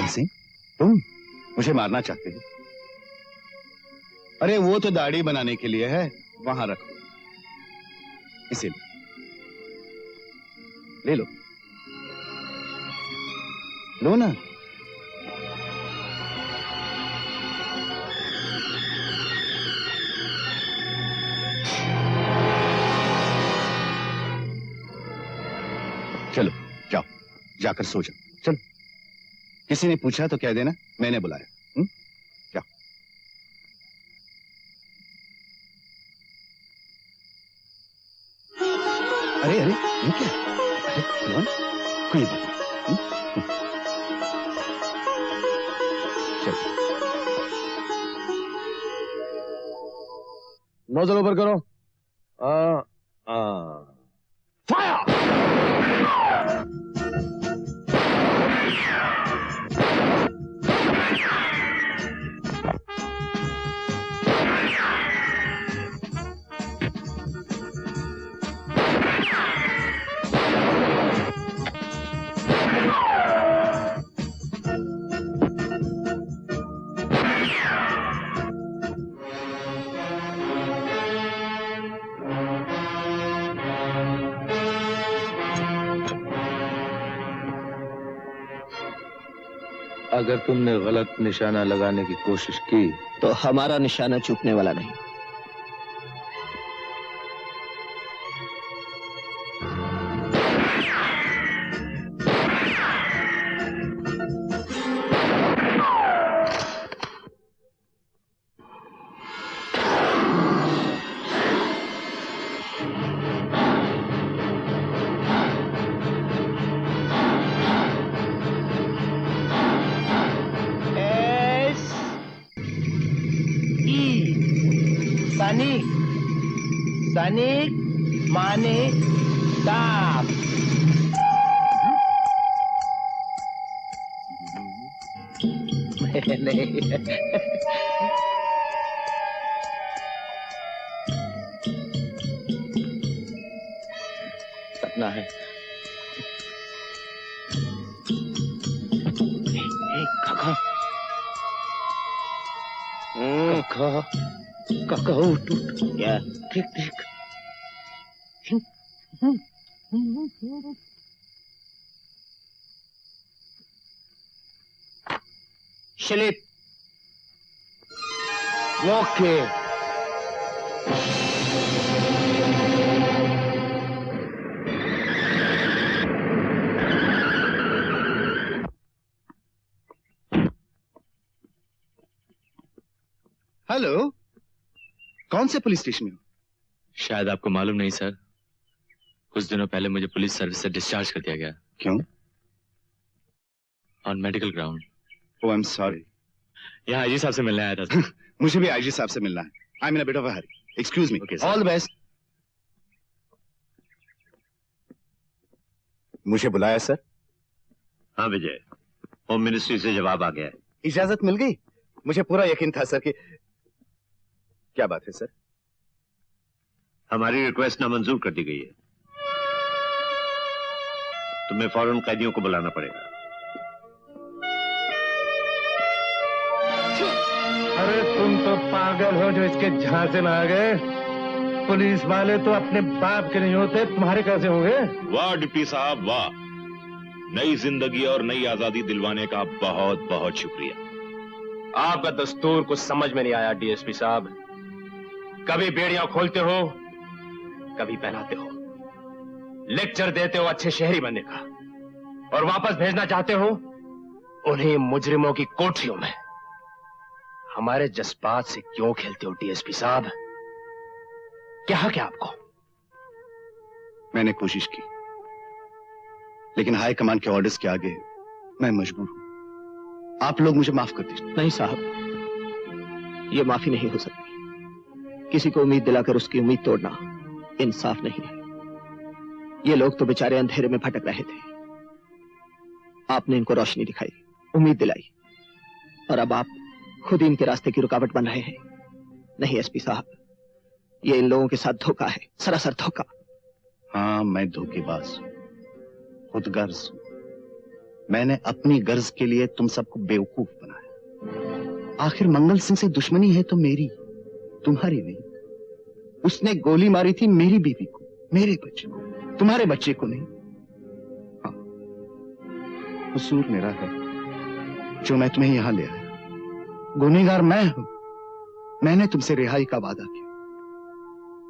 सिंह, तुम मुझे मारना चाहते हो? अरे वो तो दाढ़ी बनाने के लिए है, वहां रखो। इसे ले लो, लो ना। चलो जाओ, जाकर सो जाओ। चलो, किसी ने पूछा तो कह देना मैंने बुलाया। जाओ। अरे अरे ये क्या? अरे कौन? कोई बात नहीं। चलो, नोजल ऊपर करो। फायर! अगर तुमने गलत निशाना लगाने की कोशिश की तो हमारा निशाना चूकने वाला नहीं। सैनिक सैनिक माने साफ। नहीं सपना है। काका काका काका उठ उठ। क्या? देख देख। स्लिप। ओके। हेलो, कौन से पुलिस स्टेशन में हो? शायद आपको मालूम नहीं सर, कुछ दिनों पहले मुझे पुलिस सर्विस से डिस्चार्ज कर दिया गया। क्यों? On medical ground. Oh, I am sorry. यहाँ आईजी साहब से मिलने आया था सर। मुझे भी आईजी साहब से मिलना है। I am in a bit of a Hari. Excuse me. All the best. मुझे बुलाया सर? हाँ विजय, होम मिनिस्ट्री से जवाब आ गया है। इजाजत मिल गई? मुझे पूरा यकीन था सर कि... क्या बात है सर? हमारी रिक्वेस्ट नामंजूर कर दी गई है। तुम्हें फौरन कैदियों को बुलाना पड़ेगा। अरे तुम तो पागल हो जो इसके झांसे में आ गए। पुलिस वाले तो अपने बाप के नहीं होते, तुम्हारे कैसे होंगे? वाह डिप्टी साहब वाह, नई जिंदगी और नई आजादी दिलवाने का बहुत बहुत शुक्रिया। आपका दस्तूर कुछ समझ में नहीं आया डीएसपी साहब। कभी बेड़ियां खोलते हो, कभी पहनाते हो। लेक्चर देते हो अच्छे शहरी बनने का, और वापस भेजना चाहते हो उन्हीं मुजरिमों की कोठरियों में। हमारे जज्बात से क्यों खेलते हो डीएसपी साहब? क्या क्या आपको? मैंने कोशिश की, लेकिन हाई कमांड के ऑर्डर्स के आगे मैं मजबूर हूं। आप लोग मुझे माफ कर दीजिए। नहीं साहब, ये माफी नहीं हो सकती। किसी को उम्मीद दिलाकर उसकी उम्मीद तोड़ना इंसाफ नहीं है। ये लोग तो बेचारे अंधेरे में भटक रहे थे, आपने इनको रोशनी दिखाई, उम्मीद दिलाई, और अब आप खुद ही इनके रास्ते की रुकावट बन रहे हैं। नहीं एसपी साहब, ये इन लोगों के साथ धोखा है, सरासर धोखा। हाँ, मैं धोखेबाज हूं, खुदगर्ज हूं। मैंने अपनी गर्ज के लिए तुम सबको बेवकूफ बनाया। आखिर मंगल सिंह से दुश्मनी है तो मेरी, तुम्हारी नहीं। उसने गोली मारी थी मेरी बीवी को, मेरे बच्चे को, तुम्हारे बच्चे को नहीं। हाँ, कसूर मेरा है जो मैं तुम्हें यहां ले आया। गुनहगार मैं हूं। मैंने तुमसे रिहाई का वादा किया,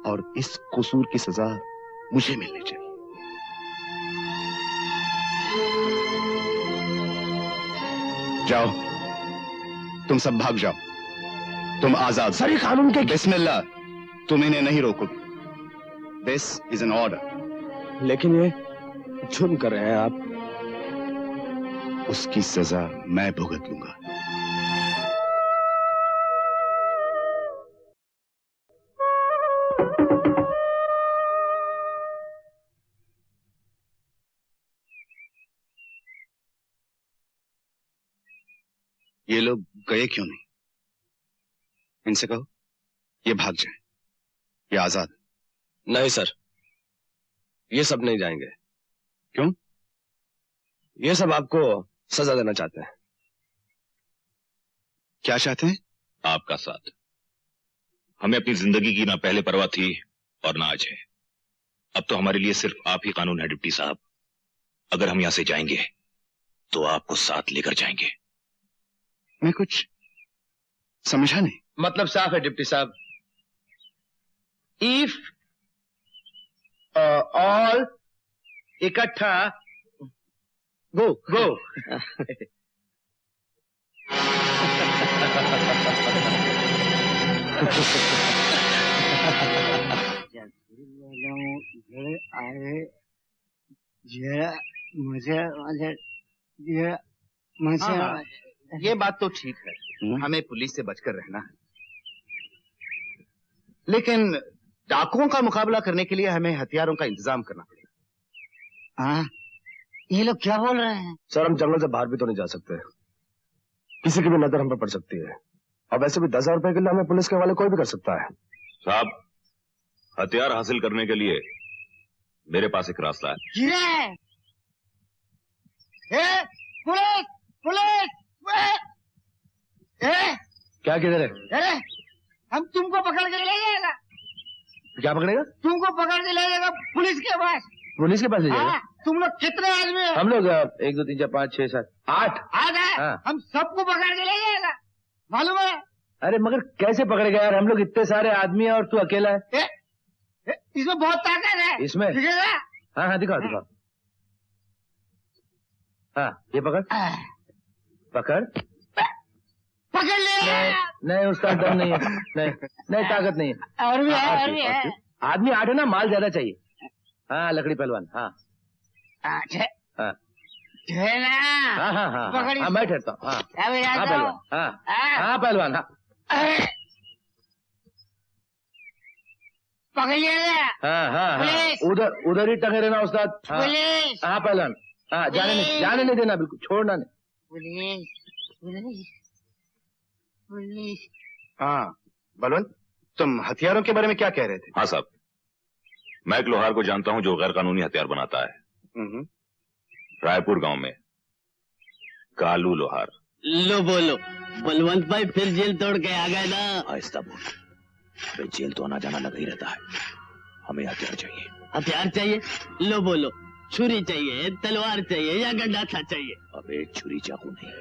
और इस कसूर की सजा मुझे मिलनी चाहिए। जाओ, तुम सब भाग जाओ, तुम आजाद। सर, ये कानून के... बिस्मिल्लाह, तुम इन्हें नहीं रोकोगे। This is an order. लेकिन ये जुर्म कर रहे हैं आप। उसकी सजा मैं भुगत लूंगा। ये लोग गए क्यों नहीं? इनसे कहो ये भाग जाएं, ये आजाद। नहीं सर, ये सब नहीं जाएंगे। क्यों? ये सब आपको सजा देना चाहते हैं। क्या चाहते हैं? आपका साथ। हमें अपनी जिंदगी की ना पहले परवाह थी और ना आज है। अब तो हमारे लिए सिर्फ आप ही कानून है डिप्टी साहब। अगर हम यहां से जाएंगे तो आपको साथ लेकर जाएंगे। मैं कुछ समझा नहीं। मतलब साफ है डिप्टी साहब। इफ ऑल इकट्ठा गो गो। ये बात तो ठीक है, हमें पुलिस से बचकर रहना है, लेकिन डाकुओं का मुकाबला करने के लिए हमें हथियारों का इंतजाम करना पड़ेगा। हाँ, ये लोग क्या बोल रहे हैं? सर हम जंगल से बाहर भी तो नहीं जा सकते, किसी की भी नजर हम पर पड़ सकती है, और वैसे भी 10,000 रुपए के लिए हमें पुलिस के हवाले कोई भी कर सकता है। साहब, हथियार हासिल करने के लिए मेरे पास एक रास्ता है। Police police! क्या किधर है? अरे हम तुमको पकड़ के ले जाएगा। क्या पकड़ेगा? तुमको पकड़ के ले जाएगा पुलिस के पास। पुलिस के पास ले जाएगा? तुम लोग कितने आदमी हो? हम लोग 1 2 3 4 5 6 7 8 है? हाँ। हम सबको पकड़ के ले जाएगा, मालूम है? अरे मगर कैसे पकड़ेगा यार, हम लोग इतने सारे आदमी हैं और तू अकेला है। इसमें बहुत ताकत है। इसमें? दिखेगा? हाँ हाँ दिखाओ दिखाओ। हाँ ये पकड़ पकड़। पकड़ ले। नहीं उसका दम नहीं है, नहीं ताकत नहीं है। और भी है, हाँ, और भी है। आदमी 8 है ना, माल ज्यादा चाहिए। हाँ लकड़ी पहलवान। हाँ हाँ हाँ हाँ हाँ हाँ मैं ठहरता हूँ। हाँ हाँ पहलवान। हाँ हाँ पहलवान। हाँ पकड़ लिया। हाँ हाँ हाँ उधर ही टंगे रहना उस्ताद। हाँ पहलवान। हाँ जाने नहीं देना, बिल्कुल छोड़ना नहीं। पुलिस। हाँ बलवंत, तुम हथियारों के बारे में क्या कह रहे थे? हाँ साहब, मैं एक लोहार को जानता हूं जो गैर कानूनी हथियार बनाता है, रायपुर गांव में। कालू लोहार। लो बोलो, बलवंत भाई फिर जेल तोड़ के आ गए ना। आहिस्ता बोल, अबे जेल तो आना जाना लगा ही रहता है, हमें हथियार चाहिए। हथियार चाहिए? लो बोलो, छुरी चाहिए, तलवार चाहिए या गंडासा चाहिए? अबे छुरी चाकू नहीं,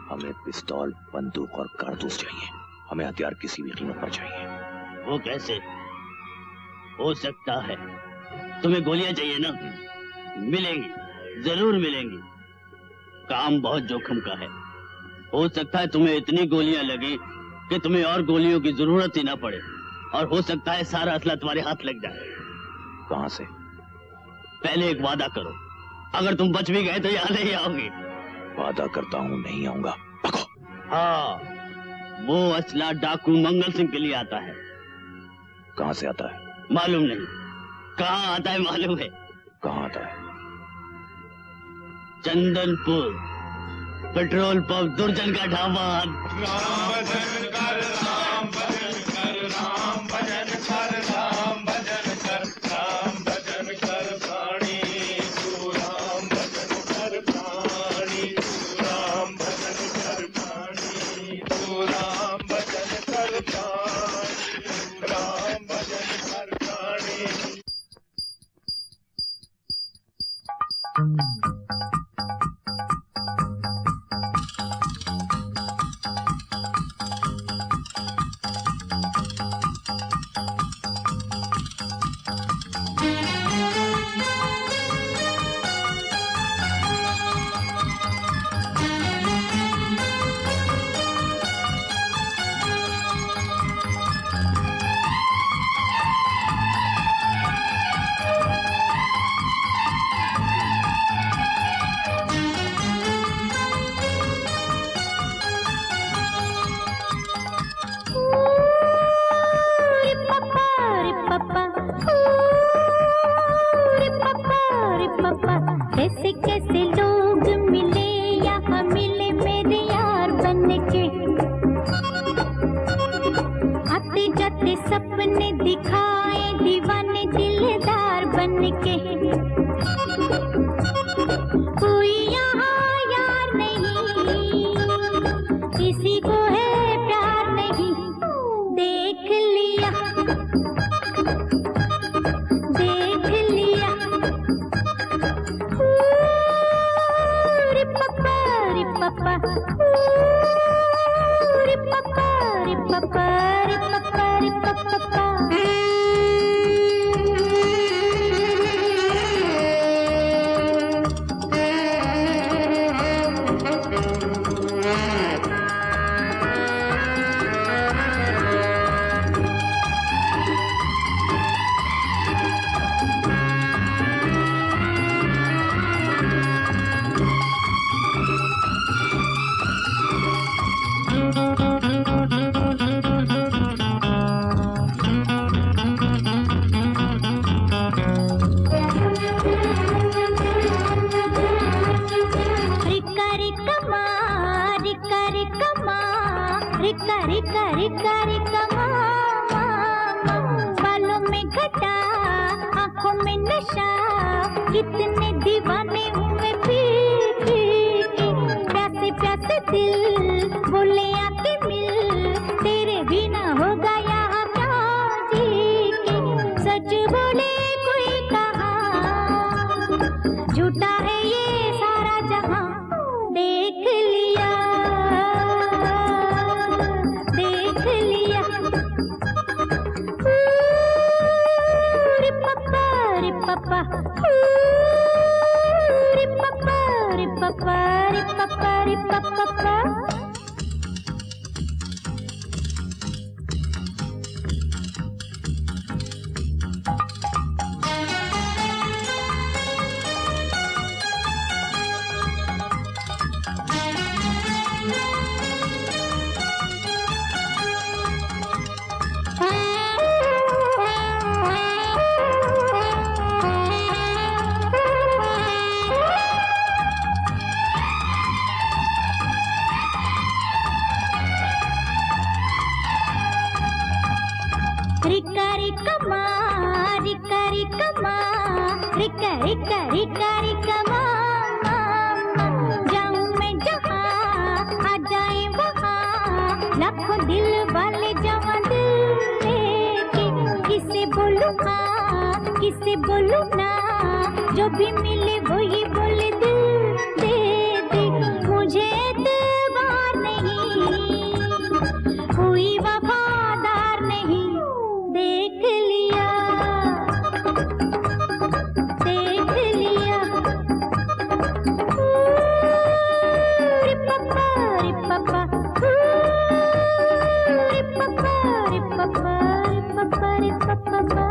हमें पिस्तौल, बंदूक और कारतूस चाहिए। हमें हथियार किसी भी कीमत पर चाहिए। वो कैसे हो सकता है? तुम्हें गोलियां चाहिए ना? मिलेंगी, जरूर मिलेंगी। काम बहुत जोखिम का है। हो सकता है तुम्हें इतनी गोलियां लगी कि तुम्हें और गोलियों की जरूरत ही ना पड़े, और हो सकता है सारा असला तुम्हारे हाथ लग जाए। कहां से? पहले एक वादा करो, अगर तुम बच भी गए तो यहाँ नहीं आओगे। वादा करता हूं नहीं आऊंगा। हाँ, वो असला डाकू मंगल सिंह के लिए आता है। कहां से आता है? मालूम नहीं। कहाँ आता है मालूम है? कहां आता है? चंदनपुर पेट्रोल पंप, दुर्जन का ढाबा। कैसे कैसे लोग मिले यहाँ मिले मेरे यार बनके, आते जाते सपने दिखाए दीवाने दिलदार बनके। कोई यहाँ यार नहीं, किसी को है प्यार नहीं। देख लिया देख लिया, रे पापा नशा, कितने दीवाने हुए फिर के, प्यासे प्यासे दिल बोले आके मिल, तेरे बिना होगा यहाँ क्या जी के, सच बोले कोई कहा, झूठा है ये सारा जहां, देख लिया देख लिया। रे पप्पा रे पप्पा, रे पप्पा रे पप्पा, रे पप्पा रे पप्पा। रिका रिका माँ, रिका रिका माँ, रिका रिका रिका रिका माँ, जाऊँ मैं जहाँ आ जाए वहाँ, लाखों दिल वाले जवां दिल लेके, किसे बोलूँ हाँ किसे बोलूँ ना, जो भी मिले वही बोले दिल दे दे, मुझे एतबार नहीं, कोई वफादार नहीं, देख लिया देख लिया। रे पप्पा रे पप्पा, रे पप्पा रे पप्पा, रे पप्पा रे पप्पा।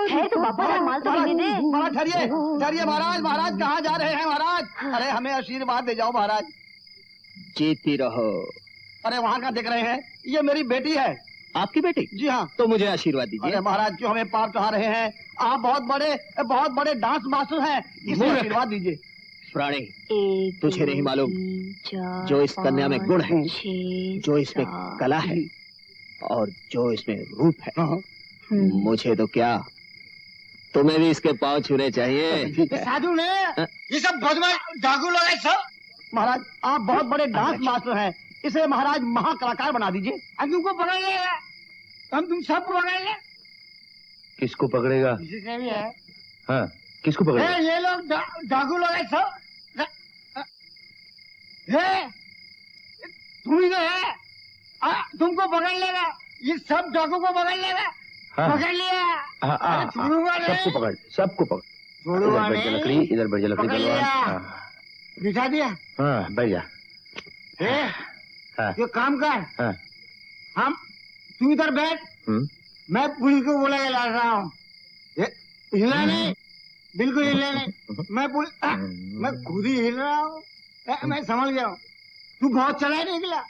है तो बाबा माल तो लेने दे। महाराज ठहरिए ठहरिए महाराज, महाराज कहाँ जा रहे हैं महाराज? अरे हमें आशीर्वाद दे जाओ महाराज। जीती रहो। अरे वहाँ का देख रहे हैं, ये मेरी बेटी है। आपकी बेटी? जी हाँ। तो मुझे आशीर्वाद दीजिए। अरे महाराज क्यों हमें पाप चढ़ा रहे हैं? आप बहुत बड़े डांस मास्टर हैं, इसे आशीर्वाद दीजिए। प्राणी, तुझे नहीं मालूम जो इस कन्या में गुण है, जो इसमें कला है और जो इसमें रूप है, मुझे तो क्या, तुम्हें भी इसके पाँव छूने चाहिए। साधु ने ये सब बदमाश डाकू लोग हैं सब। महाराज आप बहुत बड़े डांस मास्टर हैं, इसे महाराज महाकलाकार बना दीजिए। हम तुमको पकड़ेगा, हम तुम सबको पकड़ेंगे। किसको पकड़ेगा? जिसने भी है। हाँ, किसको पकड़ेगा? ये लोग डाकू लोग हैं सब। तुम ही तो है, तुमको पकड़ लेगा, ये सब डाकू को पकड़ लेगा। हाँ। पकड़ लिया। सबको पकड़, सबको पकड़। इधर बैठ जा लकड़ी, इधर बैठ जा लकड़ी। पकड़ लिया। बिठा दिया। हाँ, बैठ जा। हाँ। ये काम कर। हाँ। हम तू इधर बैठ, मैं पुलिस को बोला के ला रहा हूँ। हिलना नहीं, बिल्कुल हिलना नहीं। मैं खुद ही हिल रहा हूँ। मैं समझ गया हूँ। तू बहुत चला निकला,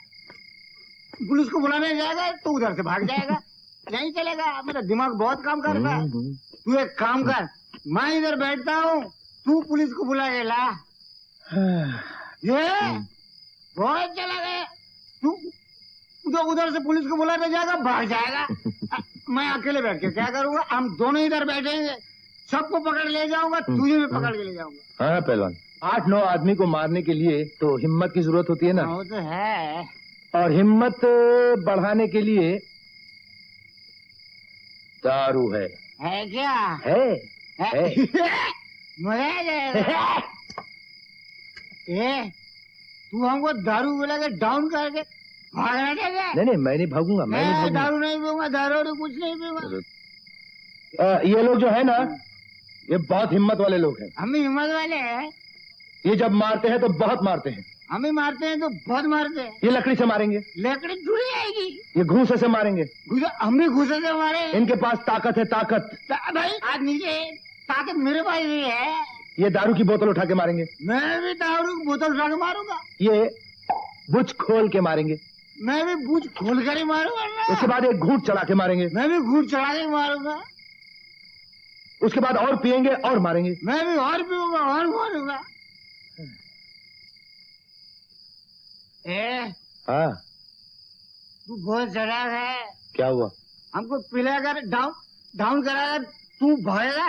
पुलिस को बुलाने जाएगा तो उधर से भाग जाएगा। नहीं चलेगा, मेरा दिमाग बहुत काम करता है। तू एक काम कर, मैं इधर बैठता हूँ, तू पुलिस को बुला के ला। ये बहुत चला गया। तू उधर से पुलिस को बुलाने जाएगा, भाग जाएगा। मैं अकेले बैठ के क्या करूँगा? हम दोनों इधर बैठेंगे, सबको पकड़ ले जाऊंगा, तुझे भी पकड़ के ले जाऊंगा। हाँ पहलवान, 8-9 आदमी को मारने के लिए तो हिम्मत की जरूरत होती है ना। वो तो है। और हिम्मत बढ़ाने के लिए दारू है क्या? है। मजा आ जाएगा। तू हमको दारू मिला के डाउन करके भागना चाहिए। नहीं, मैं नहीं भागूंगा, मैं नहीं भागूंगा। दारू नहीं पीऊंगा, दारू कुछ नहीं पीऊंगा। ये लोग जो है ना, ये बहुत हिम्मत वाले लोग हैं। हम हिम्मत वाले हैं। ये जब मारते हैं तो बहुत मारते हैं। हमें मारते हैं तो बहुत मारते हैं। ये लकड़ी से मारेंगे, लकड़ी जुड़ी आएगी। ये घूसे से मारेंगे, हम भी घूसे से मारे। इनके पास ताकत है, ताकत। भाई आज नीचे ताकत मेरे पास भी है। ये दारू की बोतल उठा के मारेंगे, मैं भी दारू की बोतल उठा के मारूंगा। ये बुझ खोल के मारेंगे, मैं भी बुझ खोल कर ही मारूंगा। उसके बाद एक घूंट चढ़ा के मारेंगे, मैं भी घूंट चढ़ा के मारूंगा। उसके बाद और पिएंगे और मारेंगे, मैं भी और पीऊंगा और मारूंगा। हाँ, तू बहुत चढ़ा है। क्या हुआ? हमको पिलाकर डाउन करा, तू भागेगा?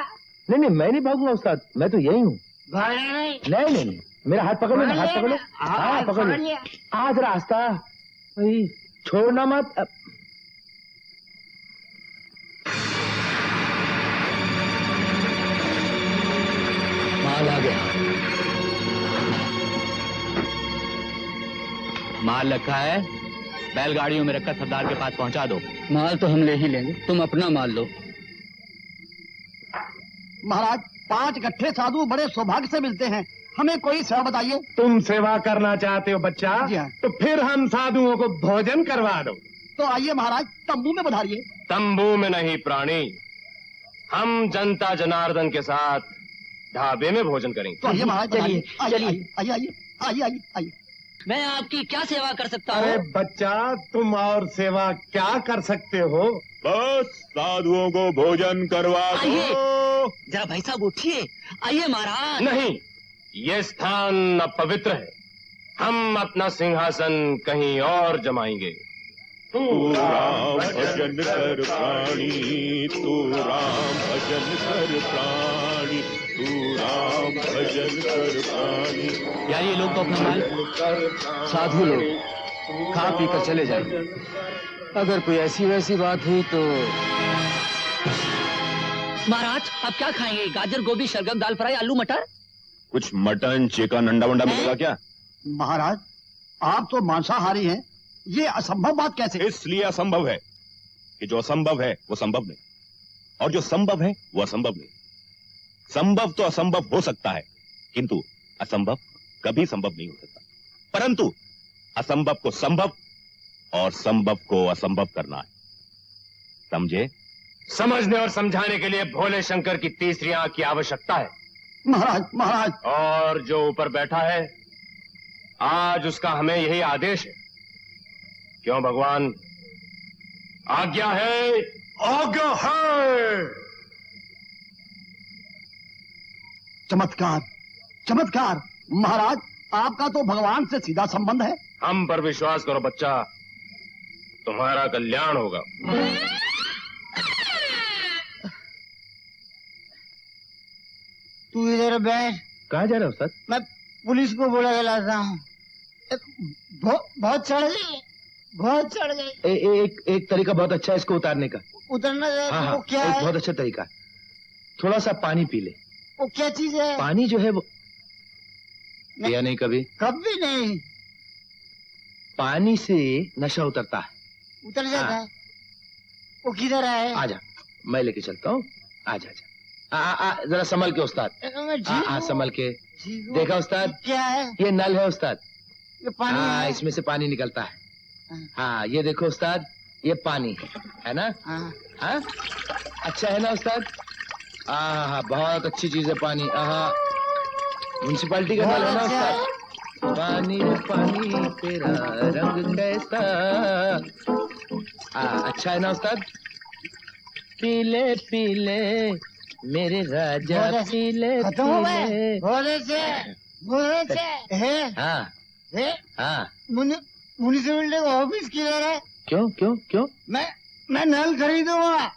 नहीं नहीं, मैं नहीं भागूंगा उस्ताद, मैं तो यही हूँ। भागेगा नहीं? नहीं नहीं नहीं, मेरा हाथ पकड़ लो, हाथ पकड़ लो। हाँ पकड़ लो। लिया। आज रास्ता भाई छोड़ना मत। माल आ गया। माल रखा है, बैलगाड़ियों में रखकर सरदार के पास पहुंचा दो। माल तो हम ले ही लेंगे, तुम अपना माल लो। महाराज 5 इकट्ठे साधु बड़े सौभाग्य से मिलते हैं, हमें कोई सेवा बताइए। तुम सेवा करना चाहते हो बच्चा? जी हाँ। तो फिर हम साधुओं को भोजन करवा दो। तो आइए महाराज, तंबू में पधारिए। तंबू में नहीं प्राणी, हम जनता जनार्दन के साथ ढाबे में भोजन करेंगे। तो आइए महाराज, चलिए, चलिए आइए आइए आइए आइए आइए। मैं आपकी क्या सेवा कर सकता अरे हूँ? बच्चा, तुम और सेवा क्या कर सकते हो? बस साधुओं को भोजन करवा आइए। दो। जरा भाई साहब उठिए, आइए महाराज। नहीं, ये स्थान अपवित्र है, हम अपना सिंहासन कहीं और जमाएंगे। तू राम भजन कर प्राणी, तू राम भजन कर प्राणी, तू राम भजन कर प्राणी। यार ये लोग तो अपना माल साधु लोग खा पी कर चले जाएंगे। अगर कोई ऐसी वैसी बात हुई तो महाराज आप क्या खाएंगे? गाजर, गोभी, शलगम, दाल फ्राई, आलू मटर? कुछ मटन चिकन अंडा वंडा मिलेगा क्या? महाराज आप तो मांसाहारी हैं, ये असंभव बात कैसे? इसलिए असंभव है कि जो असंभव है वो संभव नहीं, और जो संभव है वो असंभव नहीं। संभव तो असंभव हो सकता है, किंतु असंभव कभी संभव नहीं हो सकता। परंतु असंभव को संभव और संभव को असंभव करना है, समझे? समझने और समझाने के लिए भोले शंकर की तीसरी आंख की आवश्यकता है। महाराज महाराज, और जो ऊपर बैठा है आज उसका हमें यही आदेश है। क्यों भगवान? आज्ञा है, आज्ञा है। चमत्कार चमत्कार। महाराज आपका तो भगवान से सीधा संबंध है। हम पर विश्वास करो बच्चा, तुम्हारा कल्याण होगा। तू इधर बैठ, कहाँ जा रहे हो उस्ताद? मैं पुलिस को बुला के लाता हूँ। बहुत चढ़ गई, बहुत चढ़ गई। एक तरीका बहुत अच्छा है इसको उतारने का। उतरना है। हाँ वो हाँ, क्या एक है? बहुत अच्छा तरीका है। थोड़ा सा पानी पी ले। वो क्या चीज है? पानी जो है वो नहीं। पिया नहीं कभी? कभी नहीं। पानी से नशा उतरता है। उतर जाता हाँ। है। वो किधर है? आजा, मैं लेके चलता हूँ। आजा आजा, जरा संभल के उस्ताद। मैं ठीक हाँ हूँ। संभल के। ठीक हूँ। देखा उस्ताद? क्या है? ये नल है उस्ताद। ये पानी हाँ, है? इसमें से पानी निकलता है। हाँ ये देखो उस्ताद, ये पानी है ना? हाँ। हाँ अच्छा है ना उस्ताद? हाँ बहुत अच्छी चीज है पानी। हाँ म्यूनसिपालिटी का नल है ना उस्ताद? पानी पानी तेरा रंग कैसा। अच्छा है ना उस्ताद? पीले पीले मेरे राजा, पीले खत्म हो गए? पीले। भोले से है? हाँ है? हाँ। म्यूनिसिपलिटी का ऑफिस किधर है? क्यों क्यों क्यों? मैं नल खरीदूंगा।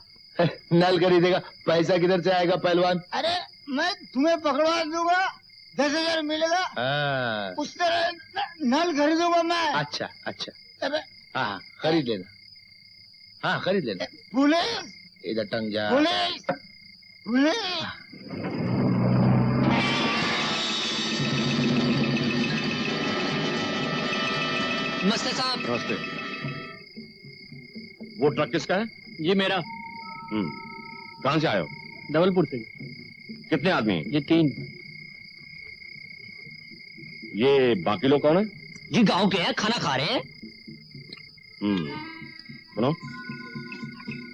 नल खरीदेगा? पैसा किधर से आएगा पहलवान? अरे मैं तुम्हें पकड़वा दूंगा, 10,000 मिलेगा। हाँ। उस तरह नल खरीदूंगा मैं। अच्छा अच्छा, अरे हाँ खरीद लेना। हाँ खरीद लेना। पुलिस इधर टंग जा। Police police. नमस्ते साहब। नमस्ते। वो ट्रक किसका है? ये मेरा। कहाँ से आए हो? धवलपुर से। कितने आदमी हैं? ये 3। ये बाकी लोग कौन है? जी गांव के हैं, खाना खा रहे हैं। सुनो,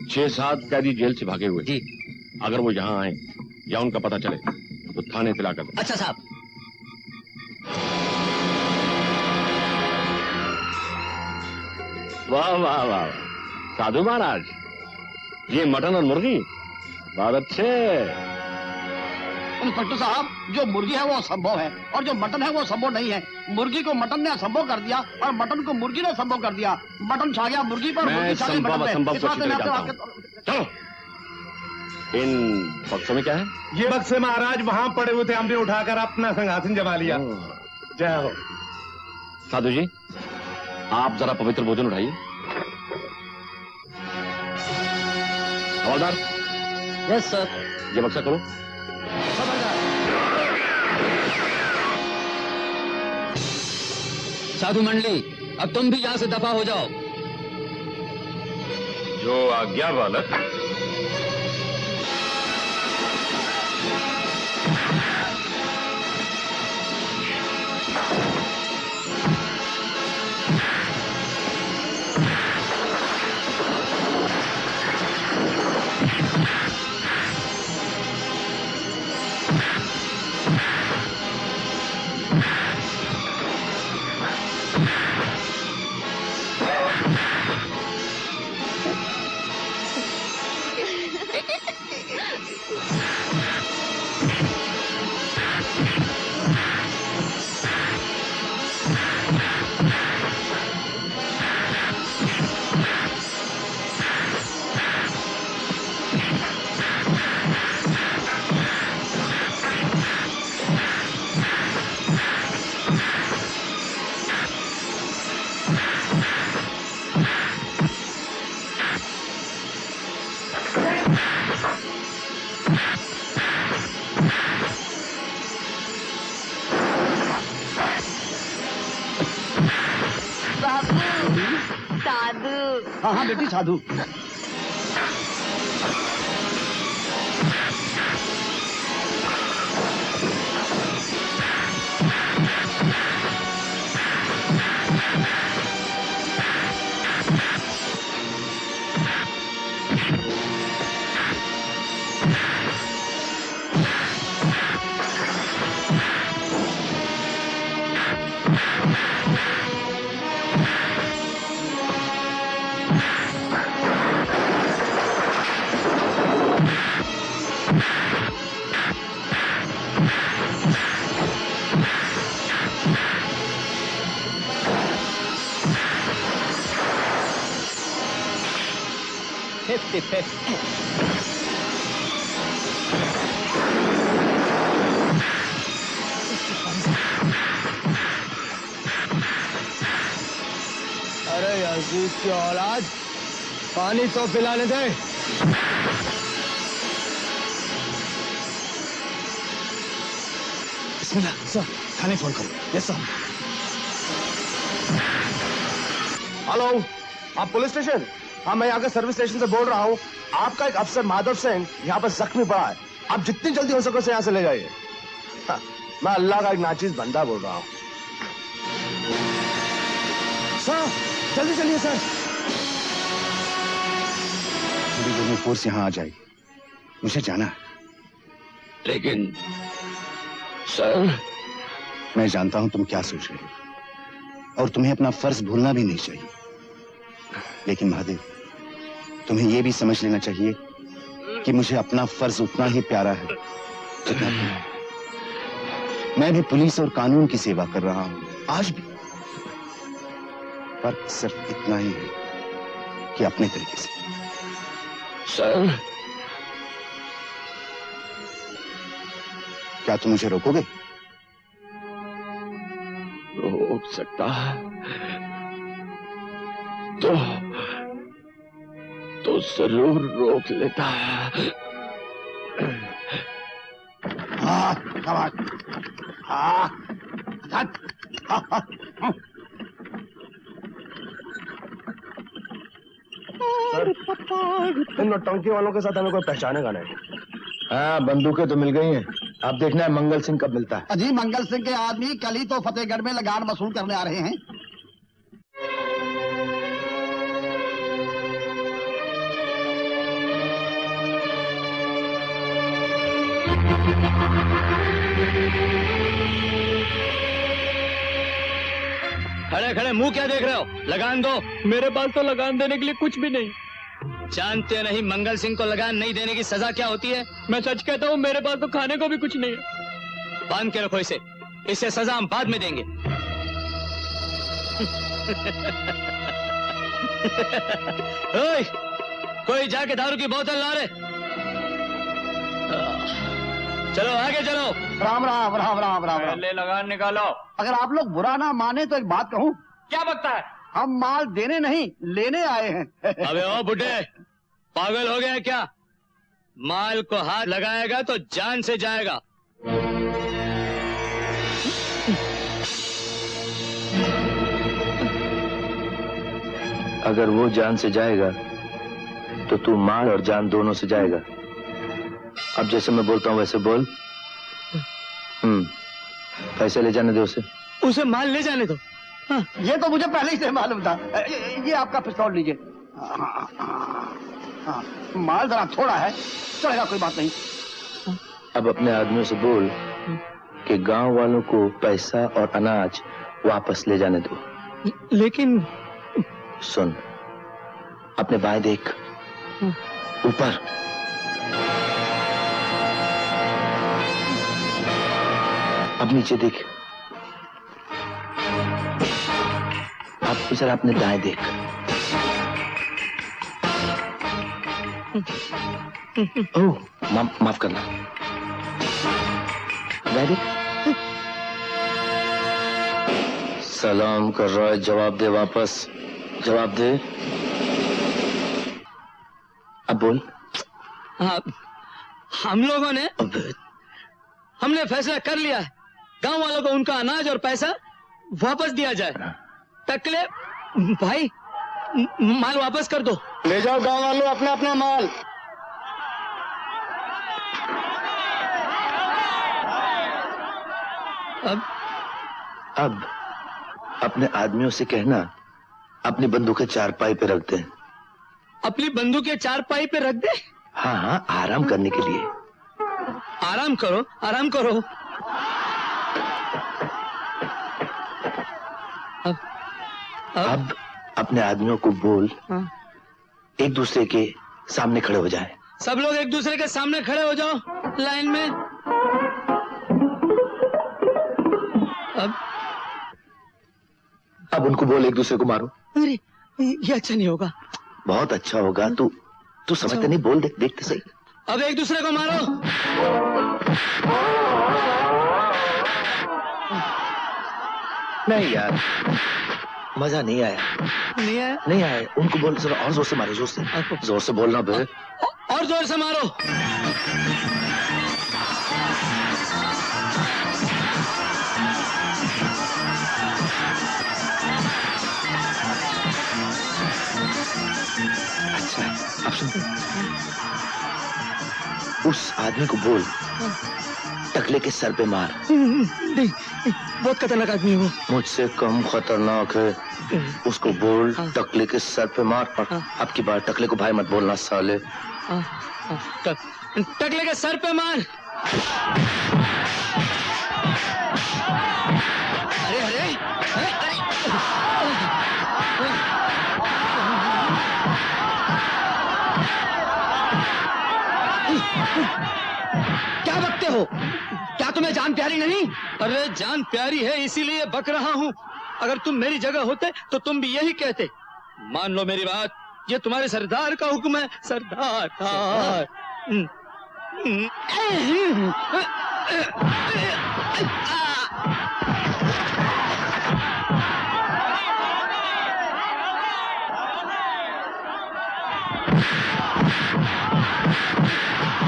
6-7 कैदी जेल से भागे हुए जी। अगर वो यहाँ आए या उनका पता चले तो थाने इत्तला कर दो। अच्छा साहब। वाह वाह वाह, साधु महाराज, ये मटन और मुर्गी बहुत अच्छे। इंस्पेक्टर साहब, जो मुर्गी है वो असंभव है और जो मटन है वो संभव नहीं है। मुर्गी को मटन ने असंभव कर दिया और मटन को मुर्गी ने असंभव कर दिया। मटन छा गया मुर्गी पर, मुर्गी छा गई मटन पे। असंभव इस बात को से मैं जानता आपसे हूं। चलो, इन बक्सों में क्या है? ये बक्से महाराज वहां पड़े हुए थे, हमने उठाकर अपना सिंहासन जमा लिया। जय हो। साधु जी, आप जरा पवित्र भोजन उठाइए। हवलदार, यस सर। ये बक्सा खोलो। साधु मंडली, अब तुम भी यहाँ से दफा हो जाओ। जो आज्ञा बालक। हाँ हाँ बेटी साधु। अरे अजीज की औलाद, पानी तो पिलाने दे। बिस्मिल्लाह सर, थाने फोन करो। Yes sir. हेलो, आप पुलिस स्टेशन? हाँ, मैं यहाँ के सर्विस स्टेशन से बोल रहा हूँ। आपका एक अफसर माधव सिंह यहाँ पर जख्मी पड़ा है। आप जितनी जल्दी हो सके उसे यहाँ से ले जाइए। हाँ, मैं अल्लाह का एक नाचीज बंदा बोल रहा हूँ। सर जल्दी चलिए सर। थोड़ी देर में फोर्स यहाँ आ जाएगी, मुझे जाना है। लेकिन सर, मैं जानता हूं तुम क्या सोच रहे हो और तुम्हें अपना फर्ज भूलना भी नहीं चाहिए, लेकिन महादेव, तुम्हें यह भी समझ लेना चाहिए कि मुझे अपना फर्ज उतना ही प्यारा है जितना तुम। मैं भी पुलिस और कानून की सेवा कर रहा हूं आज भी। फर्क सिर्फ इतना ही है कि अपने तरीके से। सर, क्या तुम मुझे रोकोगे? रोक सकता है तो जरूर रोक लेता है। सर, इन नौटंकी वालों के साथ हमें कोई पहचानेगा नहीं। हाँ, बंदूकें तो मिल गई हैं। अब देखना है मंगल सिंह कब मिलता है। अजी, मंगल सिंह के आदमी कल ही तो फतेहगढ़ में लगान वसूल करने आ रहे हैं। खड़े खड़े मुंह क्या देख रहे हो? लगान दो। मेरे पास तो लगान देने के लिए कुछ भी नहीं। जानते नहीं मंगल सिंह को लगान नहीं देने की सजा क्या होती है? मैं सच कहता हूँ, मेरे पास तो खाने को भी कुछ नहीं है। बांध के रखो इसे, इसे सजा हम बाद में देंगे। ओए, कोई जाके दारू की बोतल ला रे। चलो आगे चलो। राम राम राम राम राम राम। ले लगान निकालो। अगर आप लोग बुरा ना माने तो एक बात कहूँ, क्या बकता है? हम माल देने नहीं लेने आए हैं। अबे ओ बुड्ढे, पागल हो गया क्या? माल को हाथ लगाएगा तो जान से जाएगा। अगर वो जान से जाएगा तो तू माल और जान दोनों से जाएगा। अब जैसे मैं बोलता हूँ वैसे बोल। पैसे ले जाने दो उसे। उसे माल ले जाने दो। हाँ, ये तो मुझे पहले ही से मालूम था। ये आपका पिस्तौल लीजिए। हाँ, माल जरा थोड़ा है, चलेगा, कोई बात नहीं। अब अपने आदमियों से बोल कि गांव वालों को पैसा और अनाज वापस ले जाने दो। लेकिन सुन, अपने बाएं देख, ऊपर। अब नीचे देख। अब जरा अपने दाएं देख। ओह, माफ करना। दाएं देख। सलाम कर रहा है, जवाब दे वापस, जवाब दे। अब बोल। हम लोगों ने हमने फैसला कर लिया है, गांव वालों को उनका अनाज और पैसा वापस दिया जाए। टकले भाई, माल वापस कर दो। ले जाओ गांव वालों अपना अपना माल। अब अपने आदमियों से कहना अपनी बंदूकें चारपाई पे रख दें। अपनी बंदूकें चारपाई पे रख दे? हाँ हाँ, आराम करने के लिए। आराम करो, आराम करो। अब अपने आदमियों को बोल एक दूसरे के सामने खड़े हो जाएं। सब लोग एक दूसरे के सामने खड़े हो जाओ लाइन में। अब उनको बोल एक दूसरे को मारो। अरे ये अच्छा नहीं होगा। बहुत अच्छा होगा। तू समझते नहीं, बोल, देखते सही। अब एक दूसरे को मारो। नहीं यार, मजा नहीं आया। नहीं आया? नहीं आया। उनको बोल जरा और जोर से मारो, जोर से, जोर से बोलना बे। और जोर से मारो। अच्छा, अब सुनते। उस आदमी को बोल टकले के सर पे मार। नहीं, बहुत खतरनाक आदमी है वो। मुझसे कम खतरनाक है। उसको बोल टकले के सर पे मार। और अब की बार टकले को भाई मत बोलना साले। टकले के सर पे मार। अरे अरे क्या बकते हो? क्या तुम्हें जान प्यारी नहीं? अरे जान प्यारी है, इसीलिए बक रहा हूँ। अगर तुम मेरी जगह होते तो तुम भी यही कहते। मान लो मेरी बात, ये तुम्हारे सरदार का हुक्म है। सरदार।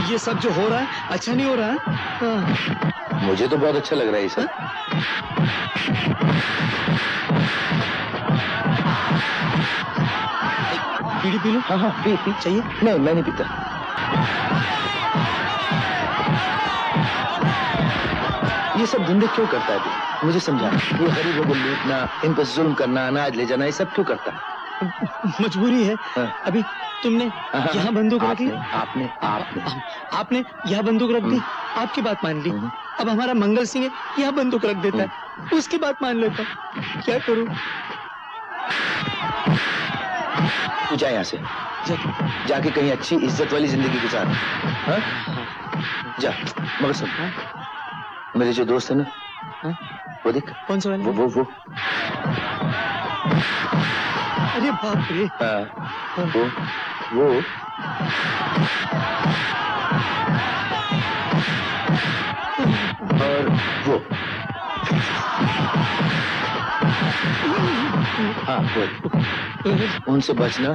ये सब जो हो रहा है अच्छा नहीं हो रहा है। मुझे तो बहुत अच्छा लग रहा है ये सब। बीड़ी पी लो। हाँ हाँ, पी चाहिए। नहीं, मैं नहीं पीता। ये सब धंधे क्यों करता है तू? मुझे समझा। ये गरीबों को लूटना, इन पर जुल्म करना, अनाज ले जाना, ये सब क्यों करता है? मजबूरी है। अभी तुमने हाँ, यहाँ बंदूक रख ली। आपने यहाँ बंदूक रख दी, आपकी बात मान ली। अब हमारा मंगल सिंह है, यहाँ बंदूक रख देता है, उसकी बात मान लेता। क्या करूं? तू जा यहाँ से, जाके कहीं अच्छी इज्जत वाली जिंदगी गुजार। हाँ? जा। मगर सुन, मेरे जो दोस्त है ना, वो देख। कौन सा वाला? वो अरे बाप रे। हाँ, वो और वो। हाँ, वो। उनसे बचना।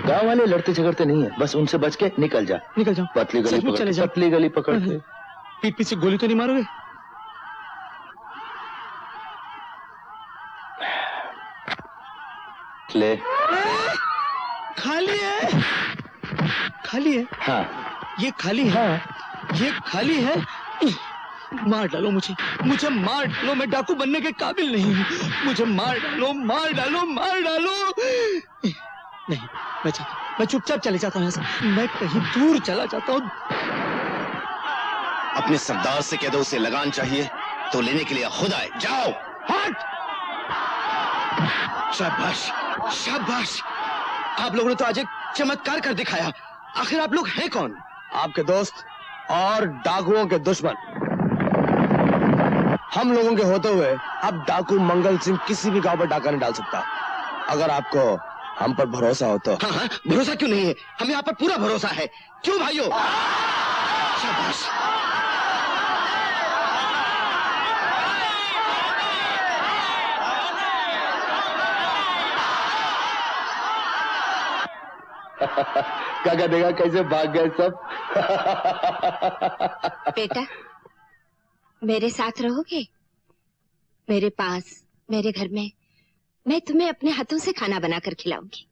गांव वाले लड़ते झगड़ते नहीं है, बस उनसे बच के निकल जा। निकल जाओ। पतली गली सच में पकड़ चले के, जाओ। पतली गली पकड़ के। पीठ पीछे गोली तो नहीं मारोगे? ले। खाली है। खाली है। हाँ, ये खाली है। ये खाली है। मार डालो मुझे, मुझे मार डालो, मैं डाकू बनने के काबिल नहीं हूँ। मुझे मार डालो, मार डालो, मार डालो। नहीं, मैं चुपचाप चले जाता हूँ यहाँ से। मैं कहीं दूर चला जाता हूँ। अपने सरदार से कह दो उसे लगान चाहिए तो लेने के लिए खुद आए। जाओ। हट! शाबाश, शाबाश। आप लोगों ने तो आज एक चमत्कार कर दिखाया। आखिर आप लोग हैं कौन? आपके दोस्त और डाकुओं के दुश्मन। हम लोगों के होते हुए अब डाकू मंगल सिंह किसी भी गांव पर डाका नहीं डाल सकता। अगर आपको हम पर भरोसा हो तो। हाँ, भरोसा क्यों नहीं है? हमें आप पर पूरा भरोसा है। क्यों भाइयों? शाबाश। काका देखा कैसे भाग गए सब। बेटा, मेरे साथ रहोगे? मेरे पास, मेरे घर में मैं तुम्हें अपने हाथों से खाना बनाकर खिलाऊंगी।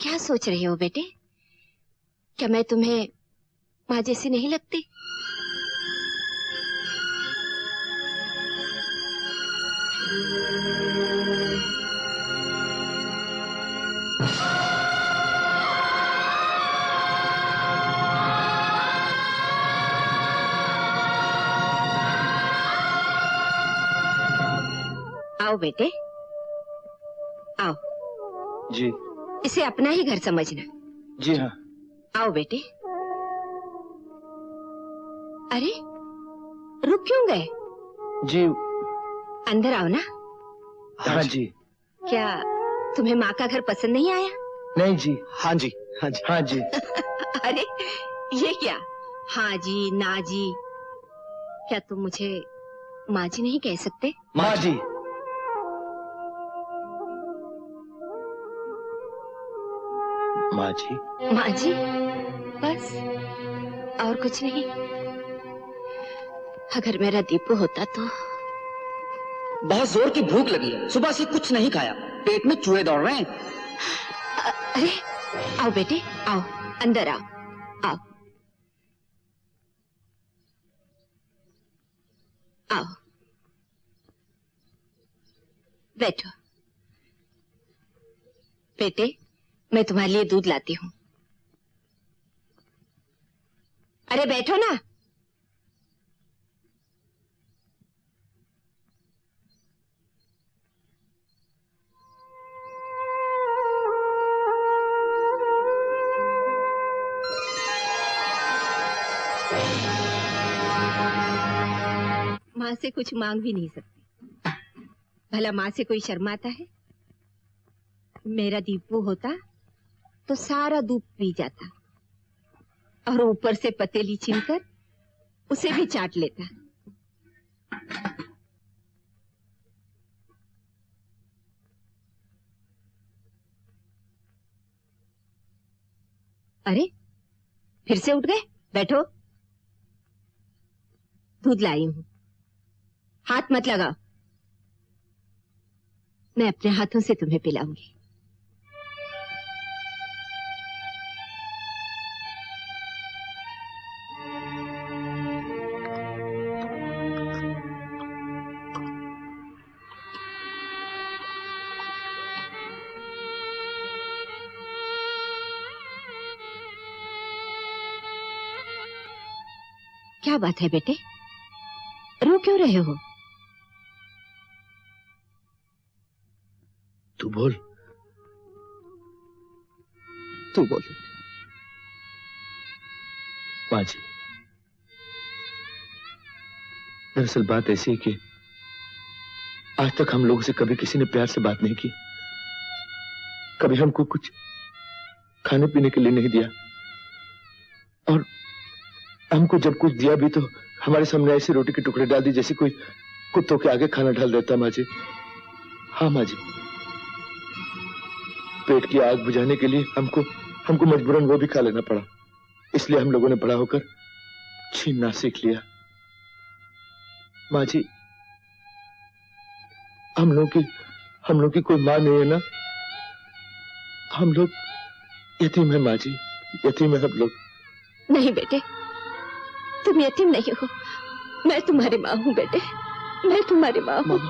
क्या सोच रहे हो बेटे? क्या मैं तुम्हें माँ जैसी नहीं लगती? आओ बेटे, आओ। जी। इसे अपना ही घर समझना। जी हाँ। आओ बेटे। अरे, रुक क्यों गए? जी। अंदर आओ ना। हाँ जी। क्या तुम्हें माँ का घर पसंद नहीं आया? नहीं जी। हाँ जी, हाँ जी, हाँ जी। अरे, ये क्या? हाँ जी, ना जी। क्या तुम मुझे माँ जी नहीं कह सकते? माँ जी। माँ जी। माँ जी, बस और कुछ नहीं। अगर मेरा दीपू होता तो। बहुत जोर की भूख लगी है, सुबह से कुछ नहीं खाया, पेट में चूहे दौड़ रहे हैं। अरे, आओ बेटे, आओ, अंदर आओ, आओ, आओ, बैठो। बेटे, मैं तुम्हारे लिए दूध लाती हूँ। अरे बैठो ना। माँ से कुछ मांग भी नहीं सकती। भला माँ से कोई शर्माता है? मेरा दीपू होता तो सारा दूध पी जाता और ऊपर से पतीली छीनकर उसे भी चाट लेता। अरे, फिर से उठ गए? बैठो, दूध लाई हूं, हाथ मत लगाओ। मैं अपने हाथों से तुम्हें पिलाऊंगी। क्या बात है बेटे, रो क्यों रहे हो? तू बोल, तू बोल। माँ जी, दरअसल बात ऐसी है कि आज तक हम लोगों से कभी किसी ने प्यार से बात नहीं की, कभी हमको कुछ खाने पीने के लिए नहीं दिया, और हमको जब कुछ दिया भी तो हमारे सामने ऐसे रोटी के टुकड़े डाल दिए जैसे कोई कुत्तों के आगे खाना डाल देता। माँ जी, हाँ माँ जी, पेट की आग बुझाने के लिए हमको मजबूरन वो भी खा लेना पड़ा। इसलिए हम लोगों ने बड़ा होकर छीनना सीख लिया। माँ जी, हम लोग की कोई माँ नहीं है ना, हम लोग यतीम है माँ जी, यतीम है हम लोग। नहीं बेटे, तुम यतीम नहीं हो, मैं तुम्हारी माँ हूँ बेटे, मैं तुम्हारी माँ हूँ।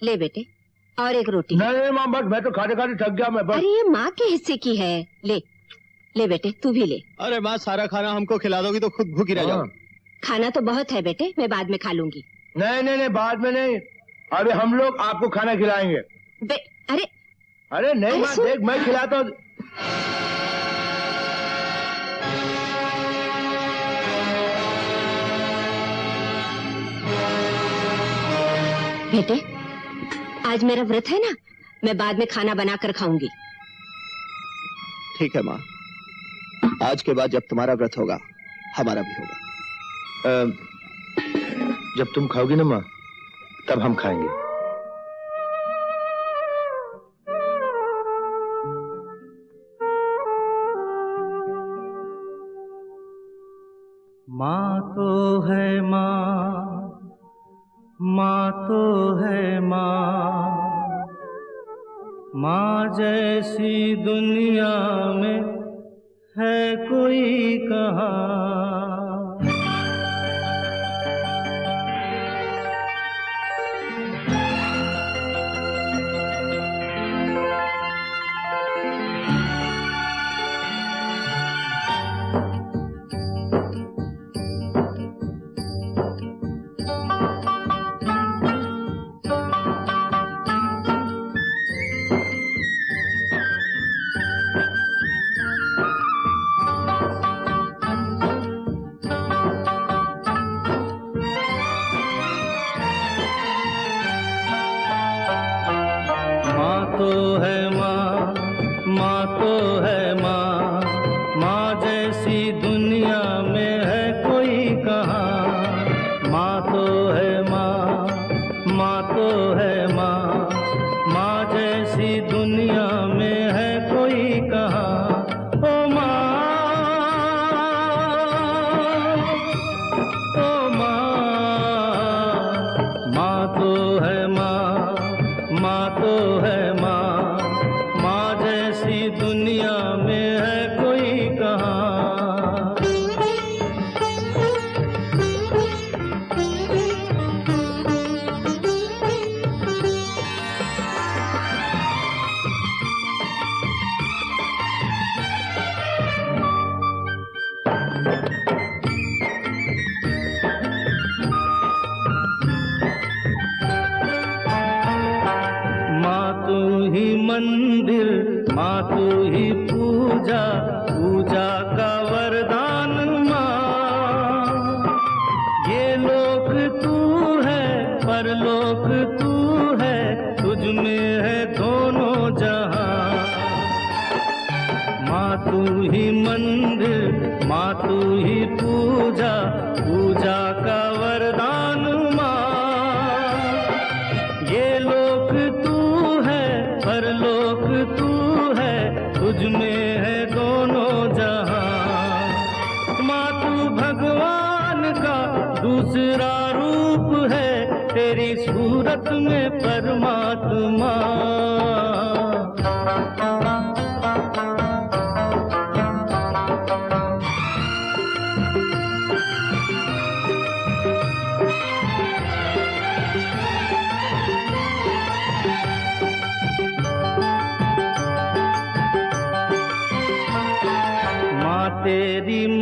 ले बेटे, और एक रोटी। नहीं माँ, बस मैं तो खाते खाते थक गया मैं बस। अरे ये माँ के हिस्से की है, ले ले बेटे, तू भी ले। अरे माँ, सारा खाना हमको खिला दोगी तो खुद भूखी रह जाओ। खाना तो बहुत है बेटे, मैं बाद में खा लूंगी। नहीं नहीं नहीं, बाद में नहीं, अभी हम लोग आपको खाना खिलाएंगे। अरे अरे नहीं माँ, देख मैं खिलाता हूँ। बेटे, आज मेरा व्रत है ना, मैं बाद में खाना बनाकर खाऊंगी। ठीक है माँ, आज के बाद जब तुम्हारा व्रत होगा हमारा भी होगा। जब तुम खाओगी ना माँ, तब हम खाएंगे। माँ तो है माँ, माँ तो है माँ, माँ जैसी दुनिया में है कोई कहाँ।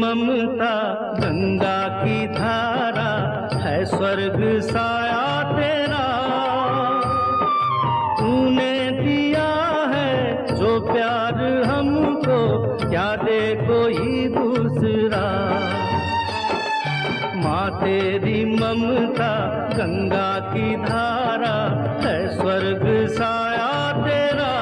ममता गंगा की धारा है स्वर्ग साया तेरा। तूने दिया है जो प्यार हमको, क्या दे कोई दूसरा। माँ तेरी ममता गंगा की धारा है स्वर्ग साया तेरा।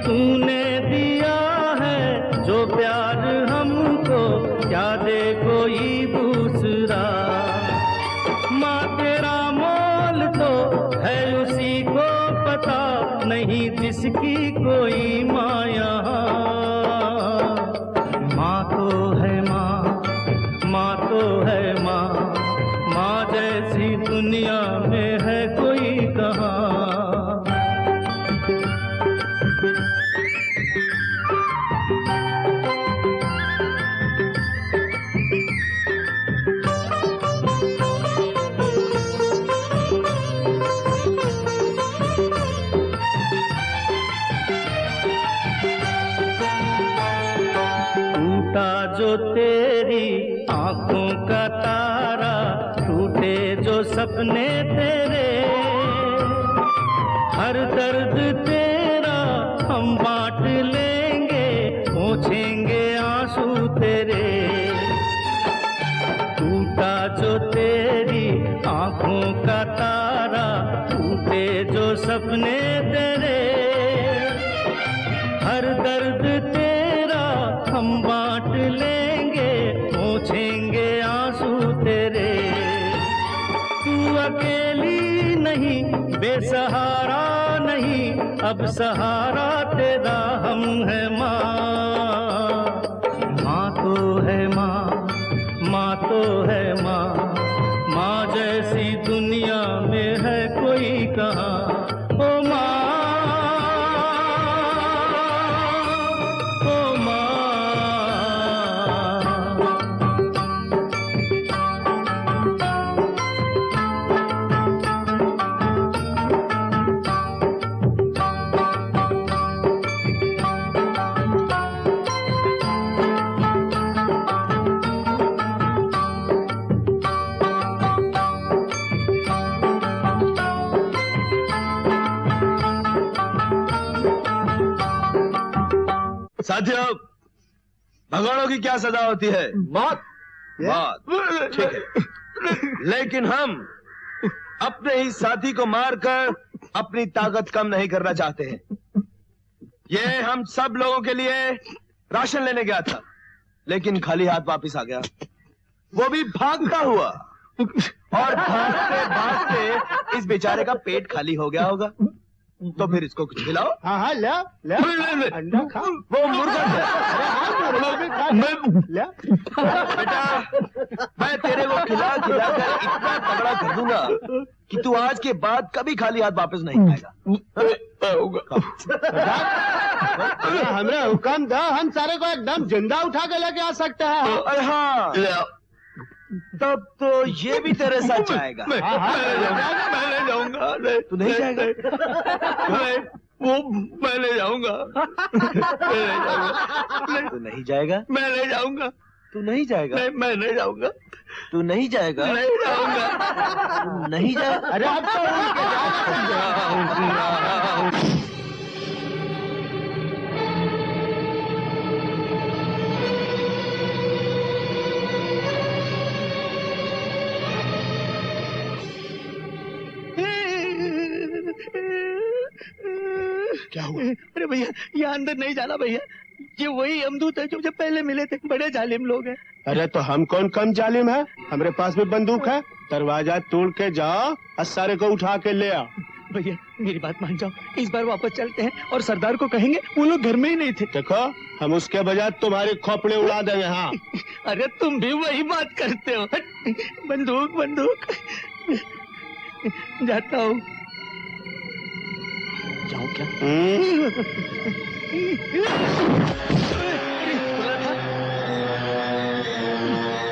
तूने दिया है जो प्यार हमको, क्या दे कोई दूसरा। माँ तेरा मोल तो है उसी को पता, नहीं जिसकी कोई माँ यहाँ। माँ तो है माँ, माँ तो है माँ, माँ जैसी दुनिया में है कोई कहाँ। टूटा जो तेरी आंखों का तारा, टूटे जो सपने तेरे। हर दर्द तेरा हम बांट लेंगे, पोंछेंगे आंसू तेरे। टूटा जो तेरी आंखों का तारा, टूटे जो सपने तेरे। हर दर्द तेरा हम बांट लेंगे, पोंछेंगे आंसू तेरे। तू अकेली नहीं, बेसहारा नहीं, अब सहारा तेरा हम है माँ। माँ तो है माँ, माँ तो है माँ, माँ जैसी दुनिया में है कोई कहाँ। ओ माँ, साथियों, भगवानों की क्या सजा होती है? मौत। मौत, ठीक है। लेकिन हम अपने ही साथी को मारकर अपनी ताकत कम नहीं करना चाहते हैं। ये हम सब लोगों के लिए राशन लेने गया था, लेकिन खाली हाथ वापस आ गया, वो भी भागता हुआ। और भागते भागते इस बेचारे का पेट खाली हो गया होगा, तो फिर इसको कुछ खिलाओ। हाँ हाँ, ले अंडा खा। वो मुर्गा बेटा, मैं तेरे को खिला खिला कर इतना तगड़ा कर दूंगा कि तू आज के बाद कभी खाली हाथ वापस नहीं आएगा। हमें हुक्म दो, हम सारे को एकदम जिंदा उठा के लेके आ सकते हैं। अरे हाँ, तब तो ये भी तेरे साथ जाएगा। मैं ले जाऊंगा। तू नहीं जाएगा? मैं ले जाऊंगा। तू नहीं जाएगा? मैं ले जाऊंगा। तू नहीं जाएगा? मैं नहीं जाऊंगा। तू नहीं जाएगा? नहीं जाऊंगा। तू नहीं जाएगा? अरे अब तो उड़ के जाओ। क्या हुआ? अरे भैया, यहाँ अंदर नहीं जाना भैया। ये वही अमदूत है जो पहले मिले थे। बड़े जालिम लोग हैं। अरे तो हम कौन कम जालिम है? हमारे पास भी बंदूक है। दरवाजा तोड़ के जाओ और सारे को उठा के ले आओ। भैया मेरी बात मान जाओ, इस बार वापस चलते हैं और सरदार को कहेंगे वो लोग घर में ही नहीं थे। देखो, हम उसके बजाय तुम्हारे खोपड़े उड़ा देंगे। हाँ। अरे तुम भी वही बात करते हो। बंदूक बंदूक। जाता हूँ। जाऊं क्या?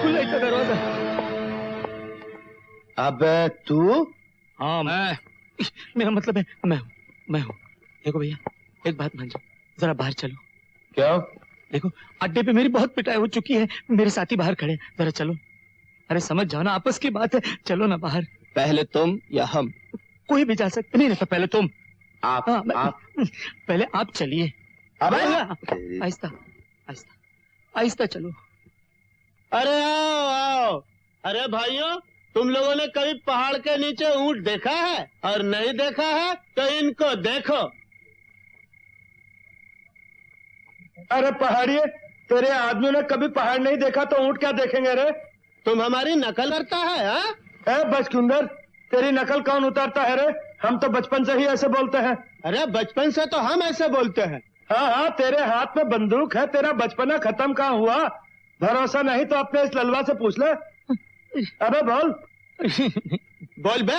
खुला था दरवाजा। अब तू? हाँ मेरा मतलब है मैं हूँ। देखो भैया, एक बात मान जाओ, जरा बाहर चलो। क्या? देखो अड्डे पे मेरी बहुत पिटाई हो चुकी है, मेरे साथी बाहर खड़े हैं, जरा चलो। अरे समझ जाओ ना, आपस की बात है, चलो ना बाहर। पहले तुम या हम? कोई भी जा सकते। नहीं नहीं, तो पहले तुम। आप हाँ, आप पहले आप चलिए। आहिस्ता आहिस्ता आहिस्ता चलो। अरे आओ आओ। अरे भाइयों, तुम लोगों ने कभी पहाड़ के नीचे ऊंट देखा है? और नहीं देखा है तो इनको देखो। अरे पहाड़िए, तेरे आदमियों ने कभी पहाड़ नहीं देखा तो ऊंट क्या देखेंगे रे? तुम हमारी नकल करता है? हाँ? ए बचकुंदर, तेरी नकल कौन उतारता है रे? हम तो बचपन से ही ऐसे बोलते हैं। अरे बचपन से तो हम ऐसे बोलते हैं। हाँ हाँ, तेरे हाथ में बंदूक है, तेरा बचपना खत्म कहाँ हुआ? भरोसा नहीं तो अपने इस ललवा से पूछ ले। अबे बोल। बोल बे।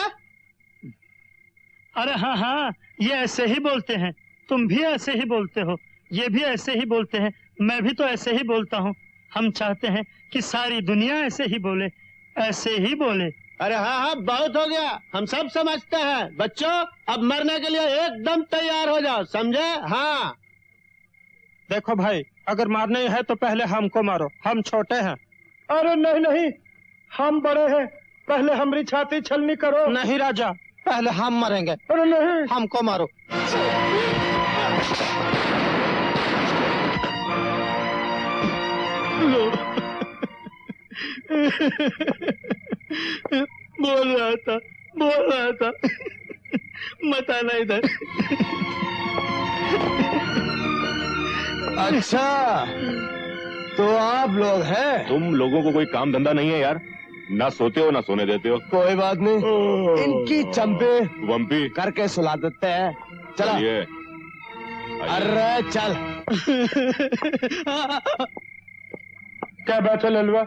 अरे हाँ हाँ, ये ऐसे ही बोलते हैं, तुम भी ऐसे ही बोलते हो, ये भी ऐसे ही बोलते हैं, मैं भी तो ऐसे ही बोलता हूँ। हम चाहते हैं कि सारी दुनिया ऐसे ही बोले, ऐसे ही बोले। अरे हाँ हाँ, बहुत हो गया, हम सब समझते हैं। बच्चों, अब मरने के लिए एकदम तैयार हो जाओ, समझे? हाँ। देखो भाई, अगर मारना ही है तो पहले हमको मारो, हम छोटे हैं। अरे नहीं नहीं, हम बड़े हैं, पहले हमारी छाती छलनी करो। नहीं राजा, पहले हम मरेंगे। अरे नहीं, हमको मारो। बोल रहा था मत आना इधर। अच्छा, तो आप लोग हैं? तुम लोगों को कोई काम धंधा नहीं है यार? ना सोते हो ना सोने देते हो। कोई बात नहीं, इनकी चंपे वम्पी करके सुला देते हैं। चला। ये अरे चल। क्या बात है ललवा?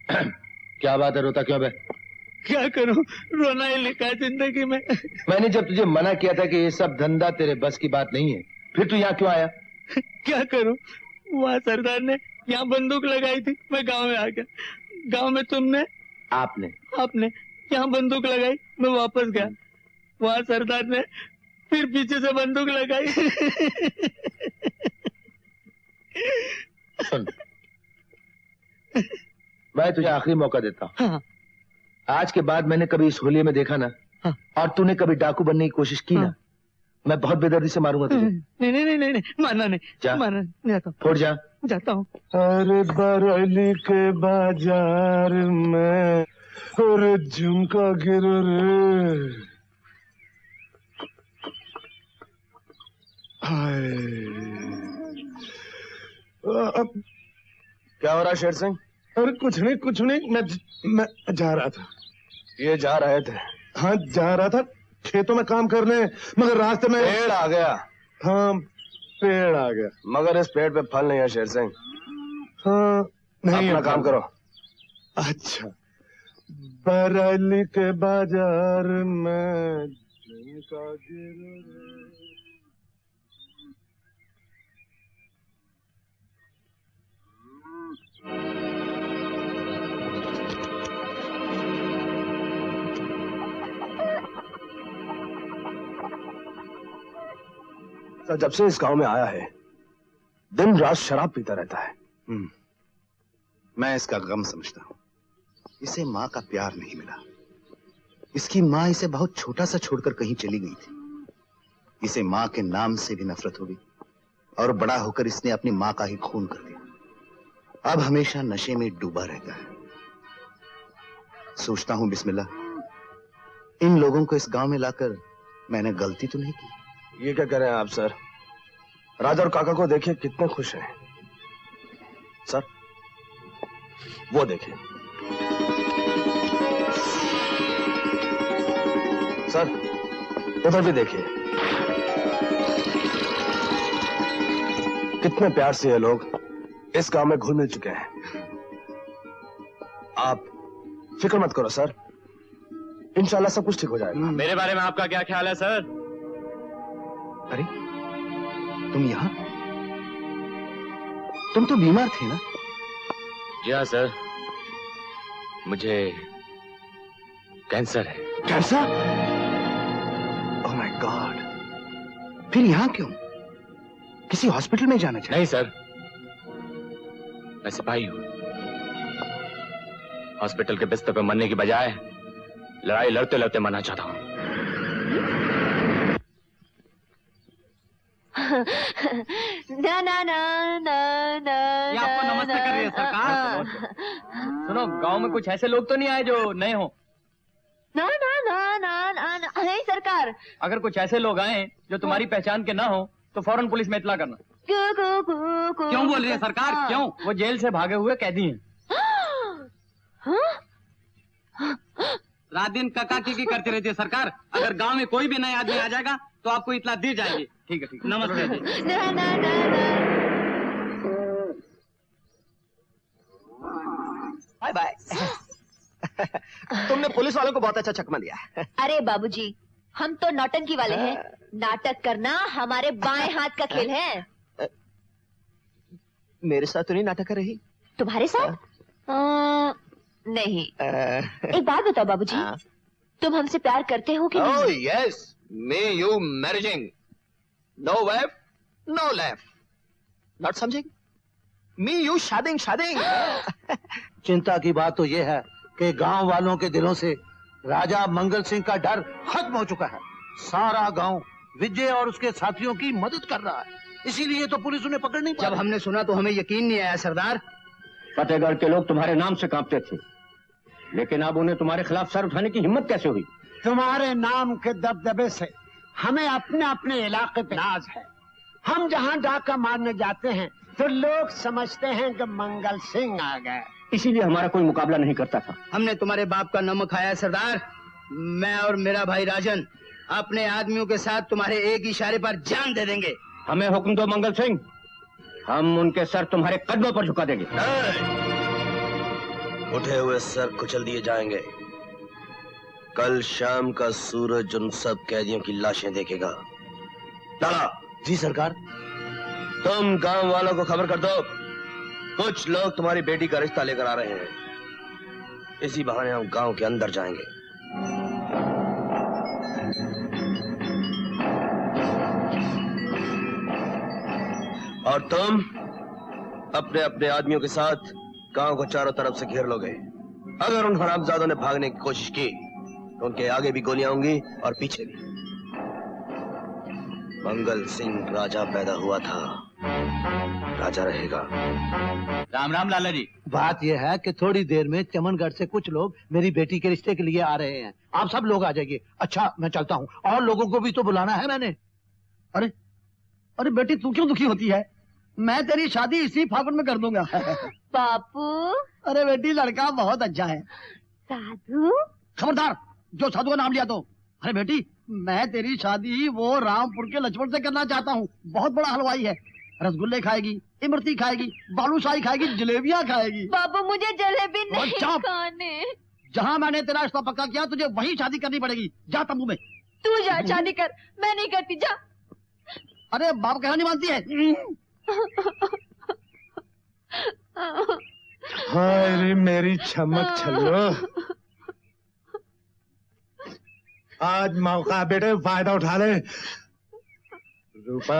क्या बात है, रोता क्यों बे? क्या करूं, रोना ही लिखा है जिंदगी में। मैंने जब तुझे मना किया था कि ये सब धंधा तेरे बस की बात नहीं है, फिर तू यहाँ क्यों आया? क्या करूं, वहाँ सरदार ने यहाँ बंदूक लगाई थी, मैं गांव में आ गया। गांव में तुमने आपने यहाँ बंदूक लगाई, मैं वापस गया। वहाँ सरदार ने फिर पीछे से बंदूक लगाई। सुन, मैं तुझे आखिरी मौका देता हूँ। हाँ। आज के बाद मैंने कभी इस होलिये में देखा ना, हाँ। और तूने कभी डाकू बनने की कोशिश की ना, मैं बहुत बेदर्दी से मारूंगा तुझे। नहीं, माना नहीं, जा। माना नहीं, जाता हूँ, फोड़ जा। जाता हूँ। अरे बरौली के बाजार में और झुमका गिरो रे। हाय। क्या हो रहा है शेर सिंह? अरे कुछ नहीं, मैं जा रहा था। ये जा रहे थे? हाँ, जा रहा था खेतों में काम करने, मगर रास्ते में पेड़ आ गया। हाँ, पेड़ आ गया, मगर इस पेड़ पे फल नहीं है शेर सिंह। हाँ, नहीं, अपना काम करो। अच्छा, बरौली के बाजार में झुमका गिरो रे। जब से इस गांव में आया है, दिन रात शराब पीता रहता है। मैं इसका गम समझता हूं। इसे माँ का प्यार नहीं मिला। इसकी माँ इसे बहुत छोटा सा छोड़कर कहीं चली गई थी। इसे माँ के नाम से भी नफरत हो गई और बड़ा होकर इसने अपनी माँ का ही खून कर दिया। अब हमेशा नशे में डूबा रहता है। सोचता हूं बिस्मिल्लाह, इन लोगों को इस गांव में लाकर मैंने गलती तो नहीं की। ये क्या कह रहे हैं आप सर? राजा और काका को देखिए कितने खुश हैं। सर, वो देखिए। सर, उधर भी देखिए, कितने प्यार से ये लोग इस गांव में घुल मिल चुके हैं। आप फिक्र मत करो सर, इंशाल्लाह सब कुछ ठीक हो जाएगा। मेरे बारे में आपका क्या ख्याल है सर? अरे तुम यहाँ? तुम तो बीमार थे ना? जी हाँ सर, मुझे कैंसर है। कैंसर? Oh my God! फिर यहाँ क्यों? किसी हॉस्पिटल में जाना चाहिए। नहीं सर, मैं सिपाही हूं। हॉस्पिटल के बिस्तर पर मरने की बजाय लड़ाई लड़ते लड़ते मरना चाहता हूं। ना ना ना ना ना ये आपको नमस्ते कर रही है सरकार। सुनो, गांव में कुछ ऐसे लोग तो नहीं आए जो नए हो? ना ना ना ना ना ना नहीं सरकार। अगर कुछ ऐसे लोग आए जो तुम्हारी पहचान के ना हो तो फौरन पुलिस में इतला करना। क्यों बोल रही है सरकार? क्यों? वो जेल से भागे हुए कैदी हैं। रात दिन कका की करती रहती है सरकार। अगर गांव में कोई भी नया आदमी आ जाएगा तो आपको इतला दी जाएगी। ठीक है, ठीक है। नमस्ते जी। ना ना ना बाय बाय। तुमने पुलिस वालों को बहुत अच्छा चकमा दिया। अरे बाबूजी, हम तो नौटंकी वाले हैं। नाटक करना हमारे बाएं हाथ का खेल है। मेरे साथ तो नहीं नाटक कर रही? तुम्हारे साथ? नहीं। एक बात बताओ बाबूजी, तुम हमसे प्यार करते हो कि नहीं? Oh yes, me you marrying, no wife, no life. Not समझेंगे? Me you शादिंग शादिंग। चिंता की बात तो ये है कि गांव वालों के दिलों से राजा मंगल सिंह का डर खत्म हो चुका है। सारा गांव विजय और उसके साथियों की मदद कर रहा है, इसीलिए तो पुलिस उन्हें पकड़ नहीं पा जब रही। हमने सुना तो हमें यकीन नहीं आया सरदार। फतेहगढ़ के लोग तुम्हारे नाम से कांपते थे, लेकिन अब उन्हें तुम्हारे खिलाफ सर उठाने की हिम्मत कैसे हुई? तुम्हारे नाम के दबदबे से हमें अपने अपने इलाके पे नाज है। हम जहाँ डाका मारने जाते हैं तो लोग समझते हैं कि मंगल सिंह आ गए। इसीलिए हमारा कोई मुकाबला नहीं करता था। हमने तुम्हारे बाप का नमक खाया है सरदार। मैं और मेरा भाई राजन अपने आदमियों के साथ तुम्हारे एक इशारे पर जान दे देंगे। हमें हुक्म दो मंगल सिंह, हम उनके सर तुम्हारे कदमों पर झुका देंगे। उठे हुए सर कुचल दिए जाएंगे। कल शाम का सूरज उन सब कैदियों की लाशें देखेगा। लाला जी सरकार। तुम गांव वालों को खबर कर दो, कुछ लोग तुम्हारी बेटी का रिश्ता लेकर आ रहे हैं। इसी बहाने हम गांव के अंदर जाएंगे। और तुम अपने अपने आदमियों के साथ गांव को चारों तरफ से घेर लोगे। अगर उन हरामजादों ने भागने की कोशिश की तो उनके आगे भी गोलियां होंगी और पीछे भी। मंगल सिंह राजा पैदा हुआ था, राजा रहेगा। राम राम लाला जी। बात यह है कि थोड़ी देर में चमनगढ़ से कुछ लोग मेरी बेटी के रिश्ते के लिए आ रहे हैं। आप सब लोग आ जाइए। अच्छा मैं चलता हूँ, और लोगों को भी तो बुलाना है मैंने। अरे अरे बेटी, तू क्यों दुखी होती है? मैं तेरी शादी इसी फागुन में कर दूंगा। बापू। अरे बेटी, लड़का बहुत अच्छा है। साधु। खबरदार, जो साधु का नाम लिया तो। अरे बेटी, मैं तेरी शादी वो रामपुर के लक्ष्मण से करना चाहता हूँ। बहुत बड़ा हलवाई है, रसगुल्ले खाएगी, इमरती खाएगी, बालूशाही खाएगी, जलेबियाँ खाएगी। बाबू मुझे जलेबी नहीं चुप। खाने। जहाँ मैंने तेरा रिश्ता पक्का किया, तुझे वही शादी करनी पड़ेगी। जा तंबू में। तू जा शादी कर, मैं नहीं करती। जा। अरे बाप कहना नहीं मानती है। हाय मेरी चमक छल्लो, आज मौका बेटे फायदा उठा ले। रूपा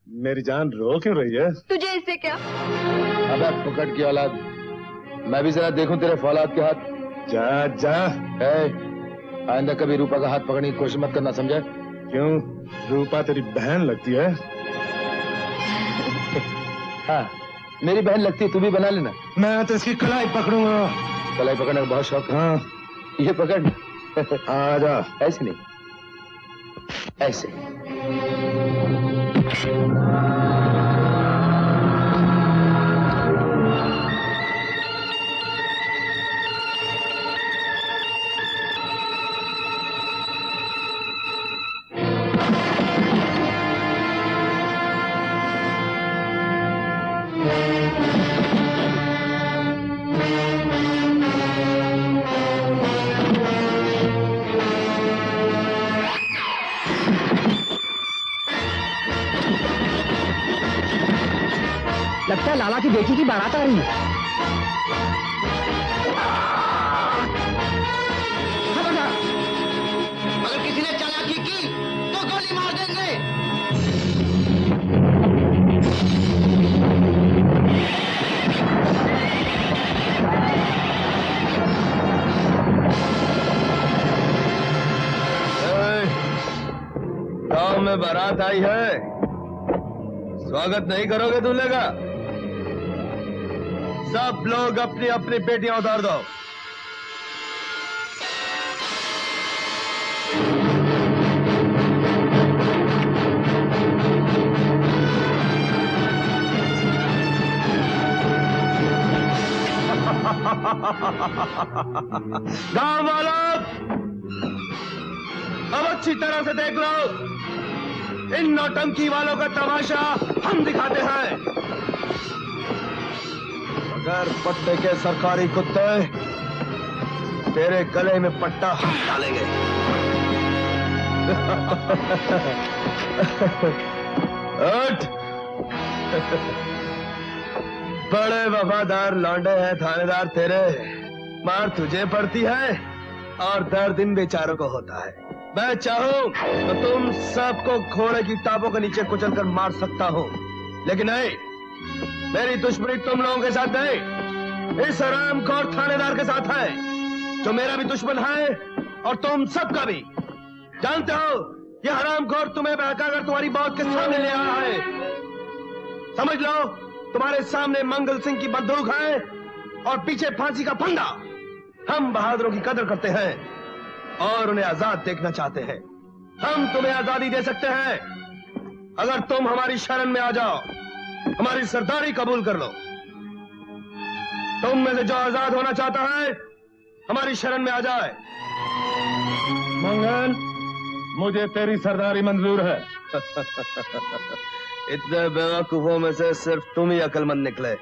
मेरी जान रो क्यों रही है? तुझे इससे क्या? अबे फुकट की औलाद, मैं भी जरा देखूं तेरे फौलाद के हाथ। जा जा। आइंदा कभी रूपा का हाथ पकड़ने की कोशिश मत करना, समझे? क्यों, रूपा तेरी बहन लगती है? हाँ, मेरी बहन लगती है, तू भी बना लेना। मैं तो इसकी कलाई पकड़ूंगा। कलाई पकड़ने का बहुत शौक। हाँ, ये पकड़। आ जा। ऐसे नहीं, ऐसे। लगता है लाला की बेटी की बारात आ रही है। अगर किसी ने चालाकी की तो गोली मार देंगे। आई है, स्वागत नहीं करोगे दूल्हे का? सब लोग अपनी अपनी पेटियां उतार दो। गांव वालों, अब अच्छी तरह से देख लो, इन नौटंकी वालों का तमाशा हम दिखाते हैं। अगर पट्टे के सरकारी कुत्ते, तेरे गले में पट्टा हम डालेंगे। उठ। बड़े वफादार लौंडे हैं थानेदार तेरे, मार तुझे पड़ती है और दर्द इन बेचारों को होता है। मैं चाहूं तो तुम सबको घोड़े की टापों के नीचे कुचल कर मार सकता हूं, लेकिन नहीं, मेरी दुश्मनी तुम लोगों के साथ नहीं, इस हरामखोर थानेदार के साथ है, जो मेरा भी दुश्मन है और तुम सबका भी। जानते हो, यह हरामखोर तुम्हें बहकाकर तुम्हारी मौत के सामने ले आया है। समझ लो, तुम्हारे सामने मंगल सिंह की बंदूक है और पीछे फांसी का फंदा। हम बहादुरों की कदर करते हैं और उन्हें आजाद देखना चाहते हैं। हम तुम्हें आजादी दे सकते हैं अगर तुम हमारी शरण में आ जाओ, हमारी सरदारी कबूल कर लो। तुम में से जो आजाद होना चाहता है, हमारी शरण में आ जाए। मंगल, मुझे तेरी सरदारी मंजूर है। इतने बेवकूफों में से सिर्फ तुम ही अक्लमंद निकले।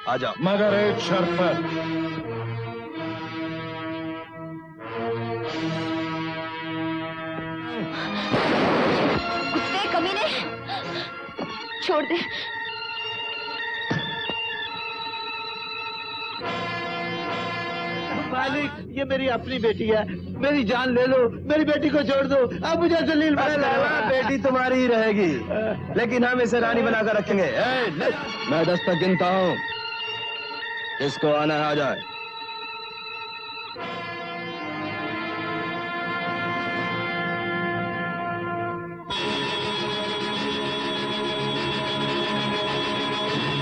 आ जाओ, मगर एक शर्त पर। कुत्ते कमीने, छोड़ दे। मालिक, ये मेरी अपनी बेटी है, मेरी जान ले लो, मेरी बेटी को छोड़ दो। अब मुझे जलील बना लो। बेटी तुम्हारी ही रहेगी, लेकिन हम इसे रानी बनाकर रखेंगे। मैं 10 तक गिनता हूँ, इसको आना है आ जाए।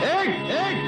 एक एक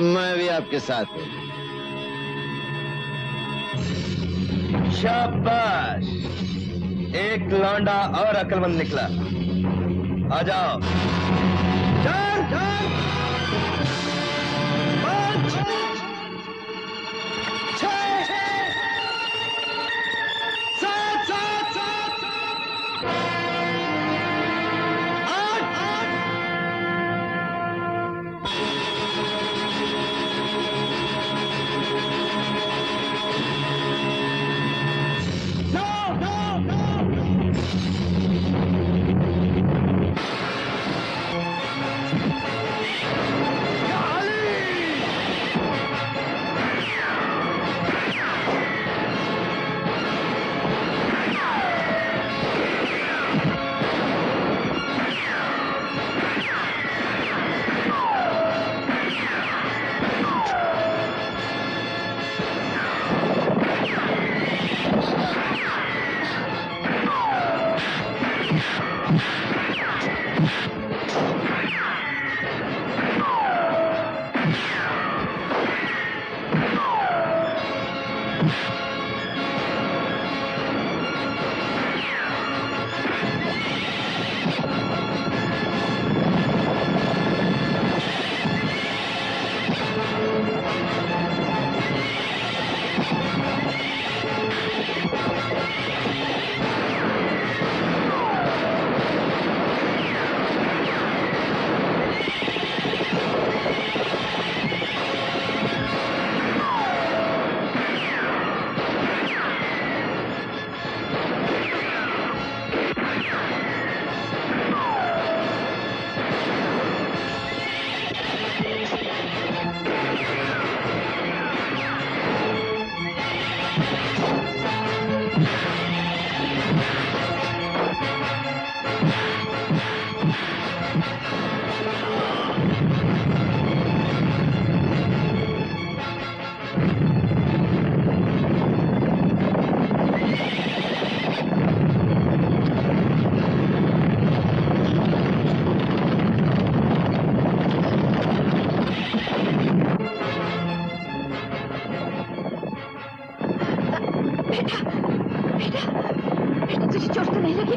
मैं भी आपके साथ हूँ। शाबाश, एक लौंडा और अक्लमंद निकला। आ जाओ। 4 4 5 6 7 7 7 8 8 9 9 9 बेटा तुझे चोट तो नहीं लगी?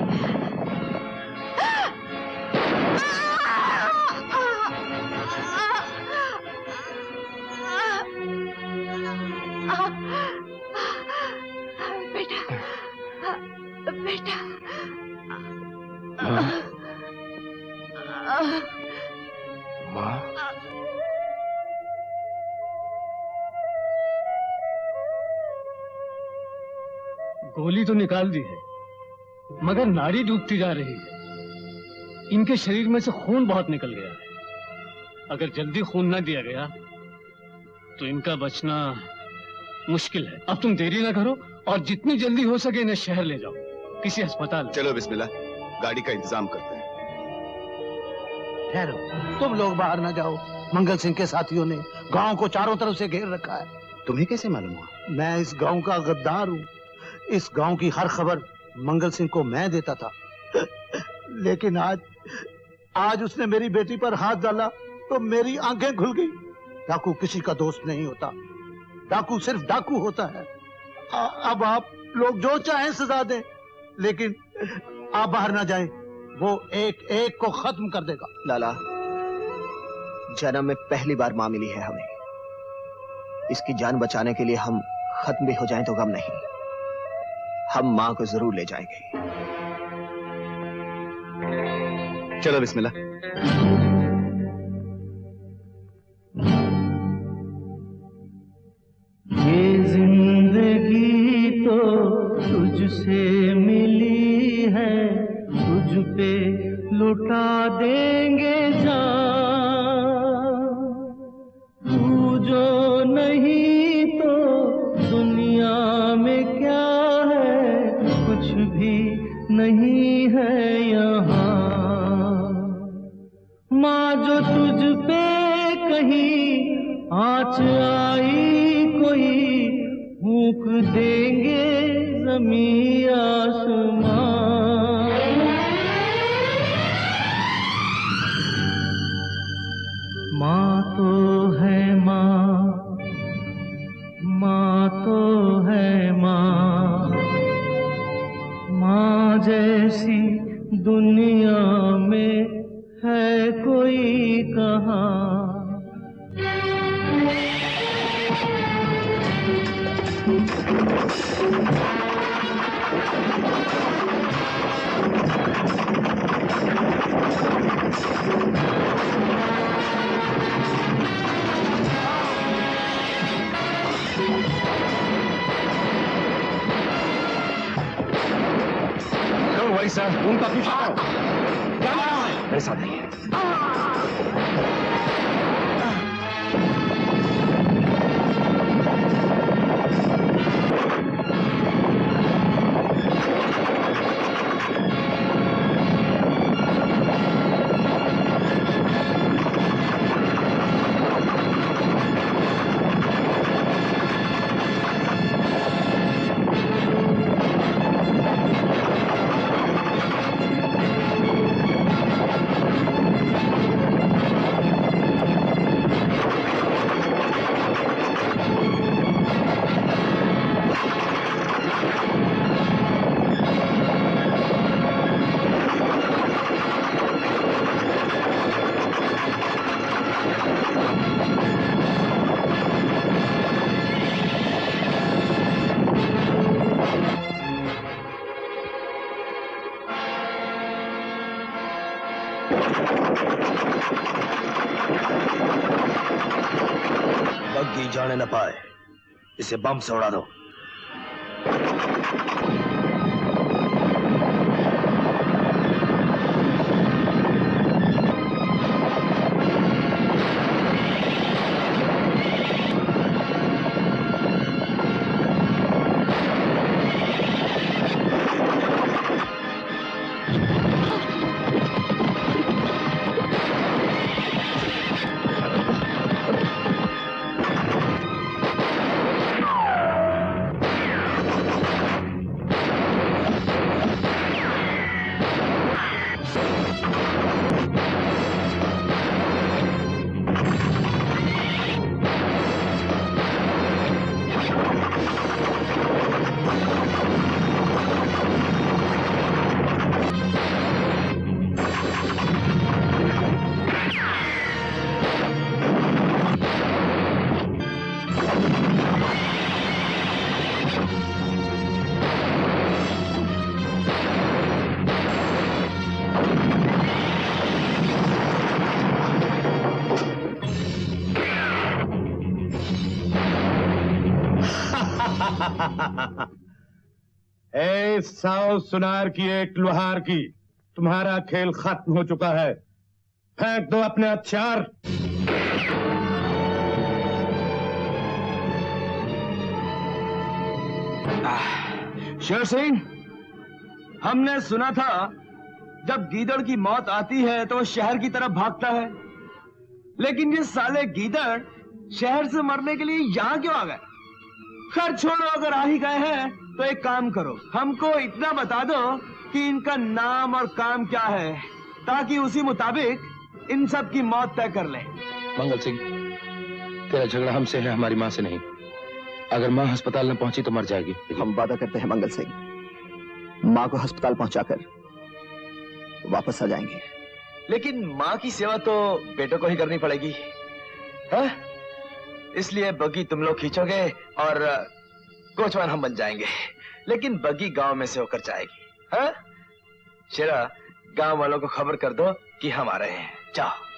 बेटा बेटा माँ, गोली तो निकाल दी है, मगर नाड़ी डूबती जा रही है। इनके शरीर में से खून बहुत निकल गया है। अगर जल्दी खून न दिया गया तो इनका बचना मुश्किल है। अब तुम देरी ना करो और जितनी जल्दी हो सके इन्हें शहर ले जाओ, किसी अस्पताल। चलो बिस्मिल्लाह, गाड़ी का इंतजाम करते हैं। ठहरो, तुम लोग बाहर ना जाओ। मंगल सिंह के साथियों ने गांव को चारों तरफ से घेर रखा है। तुम्हें कैसे मालूम हुआ? मैं इस गांव का गद्दार हूँ। इस गांव की हर खबर मंगल सिंह को मैं देता था। लेकिन आज उसने मेरी बेटी पर हाथ डाला तो मेरी आंखें खुल गई। डाकू किसी का दोस्त नहीं होता, डाकू सिर्फ डाकू होता है। अब आप लोग जो चाहें सजा दें, लेकिन आप बाहर ना जाएं। वो एक एक को खत्म कर देगा। लाला, जन्म में पहली बार मां मिली है हमें। इसकी जान बचाने के लिए हम खत्म भी हो जाएं तो गम नहीं, हम मां को जरूर ले जाएंगे। चलो बिस्मिल्लाह। ये जिंदगी तो तुझसे मिली है, तुझ पे लुटा देंगे जान। तू जो नहीं तो दुनिया में क्या है, कुछ भी नहीं है यहाँ। माँ जो तुझ पे कहीं आँच आई कोई, फूंक देंगे ज़मीं आसमां। माँ तो है माँ, माँ तो है माँ, माँ जैसी दुनिया में है कोई कहाँ। भाई साहब, उनका पीछा करो। मेरे साथ नहीं है। बग्गी जाने न पाए, इसे बम से उड़ा दो। 100 सुनार की एक लुहार की, तुम्हारा खेल खत्म हो चुका है। फेंक दो अपने हथियार। शेर सिंह, हमने सुना था जब गीदड़ की मौत आती है तो वो शहर की तरफ भागता है, लेकिन ये साले गीदड़ शहर से मरने के लिए यहाँ क्यों आ गए? खैर छोड़ो, अगर आ ही गए हैं तो एक काम करो, हमको इतना बता दो कि इनका नाम और काम क्या है, ताकि उसी मुताबिक इन सब की मौत तय कर लें। मंगल सिंह, तेरा झगड़ा हमसे है, हमारी माँ से नहीं। अगर माँ अस्पताल न पहुंची तो मर जाएगी। हम वादा करते हैं मंगल सिंह, माँ को अस्पताल पहुंचाकर वापस आ जाएंगे। लेकिन माँ की सेवा तो बेटों को ही करनी पड़ेगी, है? इसलिए बग्गी तुम लोग खींचोगे और कोचवान हम बन जाएंगे, लेकिन बग्गी गांव में से होकर जाएगी, है? शेरा, गांव वालों को खबर कर दो कि हम आ रहे हैं। जाओ।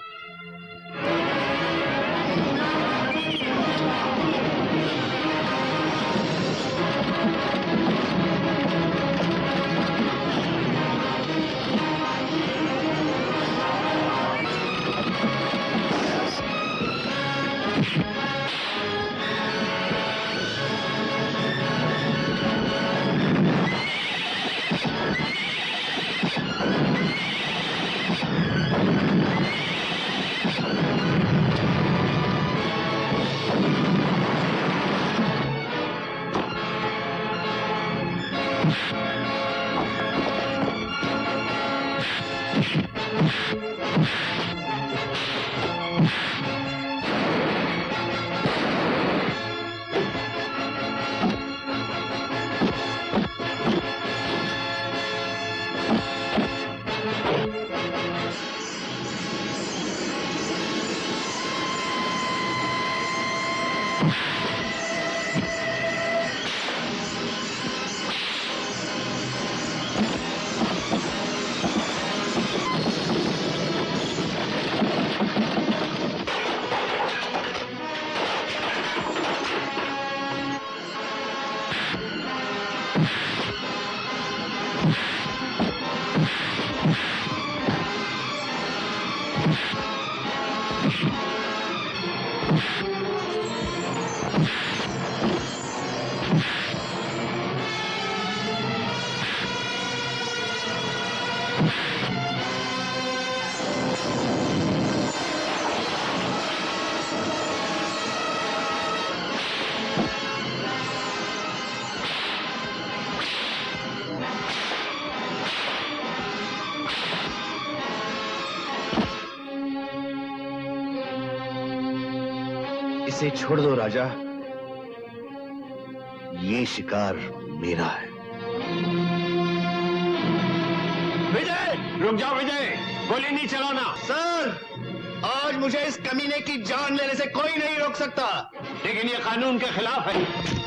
इसे छोड़ दो राजा, ये शिकार मेरा है। विजय, रुक जाओ विजय, गोली नहीं चलाना। सर, आज मुझे इस कमीने की जान लेने से कोई नहीं रोक सकता। लेकिन ये कानून के खिलाफ है।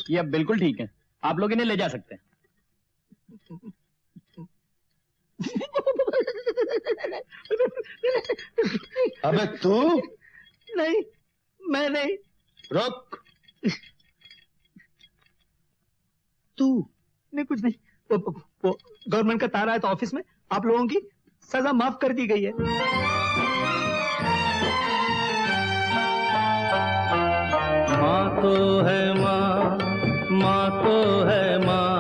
ये अब बिल्कुल ठीक है, आप लोग इन्हें ले जा सकते हैं। अबे तू? नहीं, मैं नहीं। रुक। तू? नहीं, कुछ नहीं। वो गवर्नमेंट का तार आया था ऑफिस में, आप लोगों की सजा माफ कर दी गई है। माँ तो है माँ, माँ तो है माँ।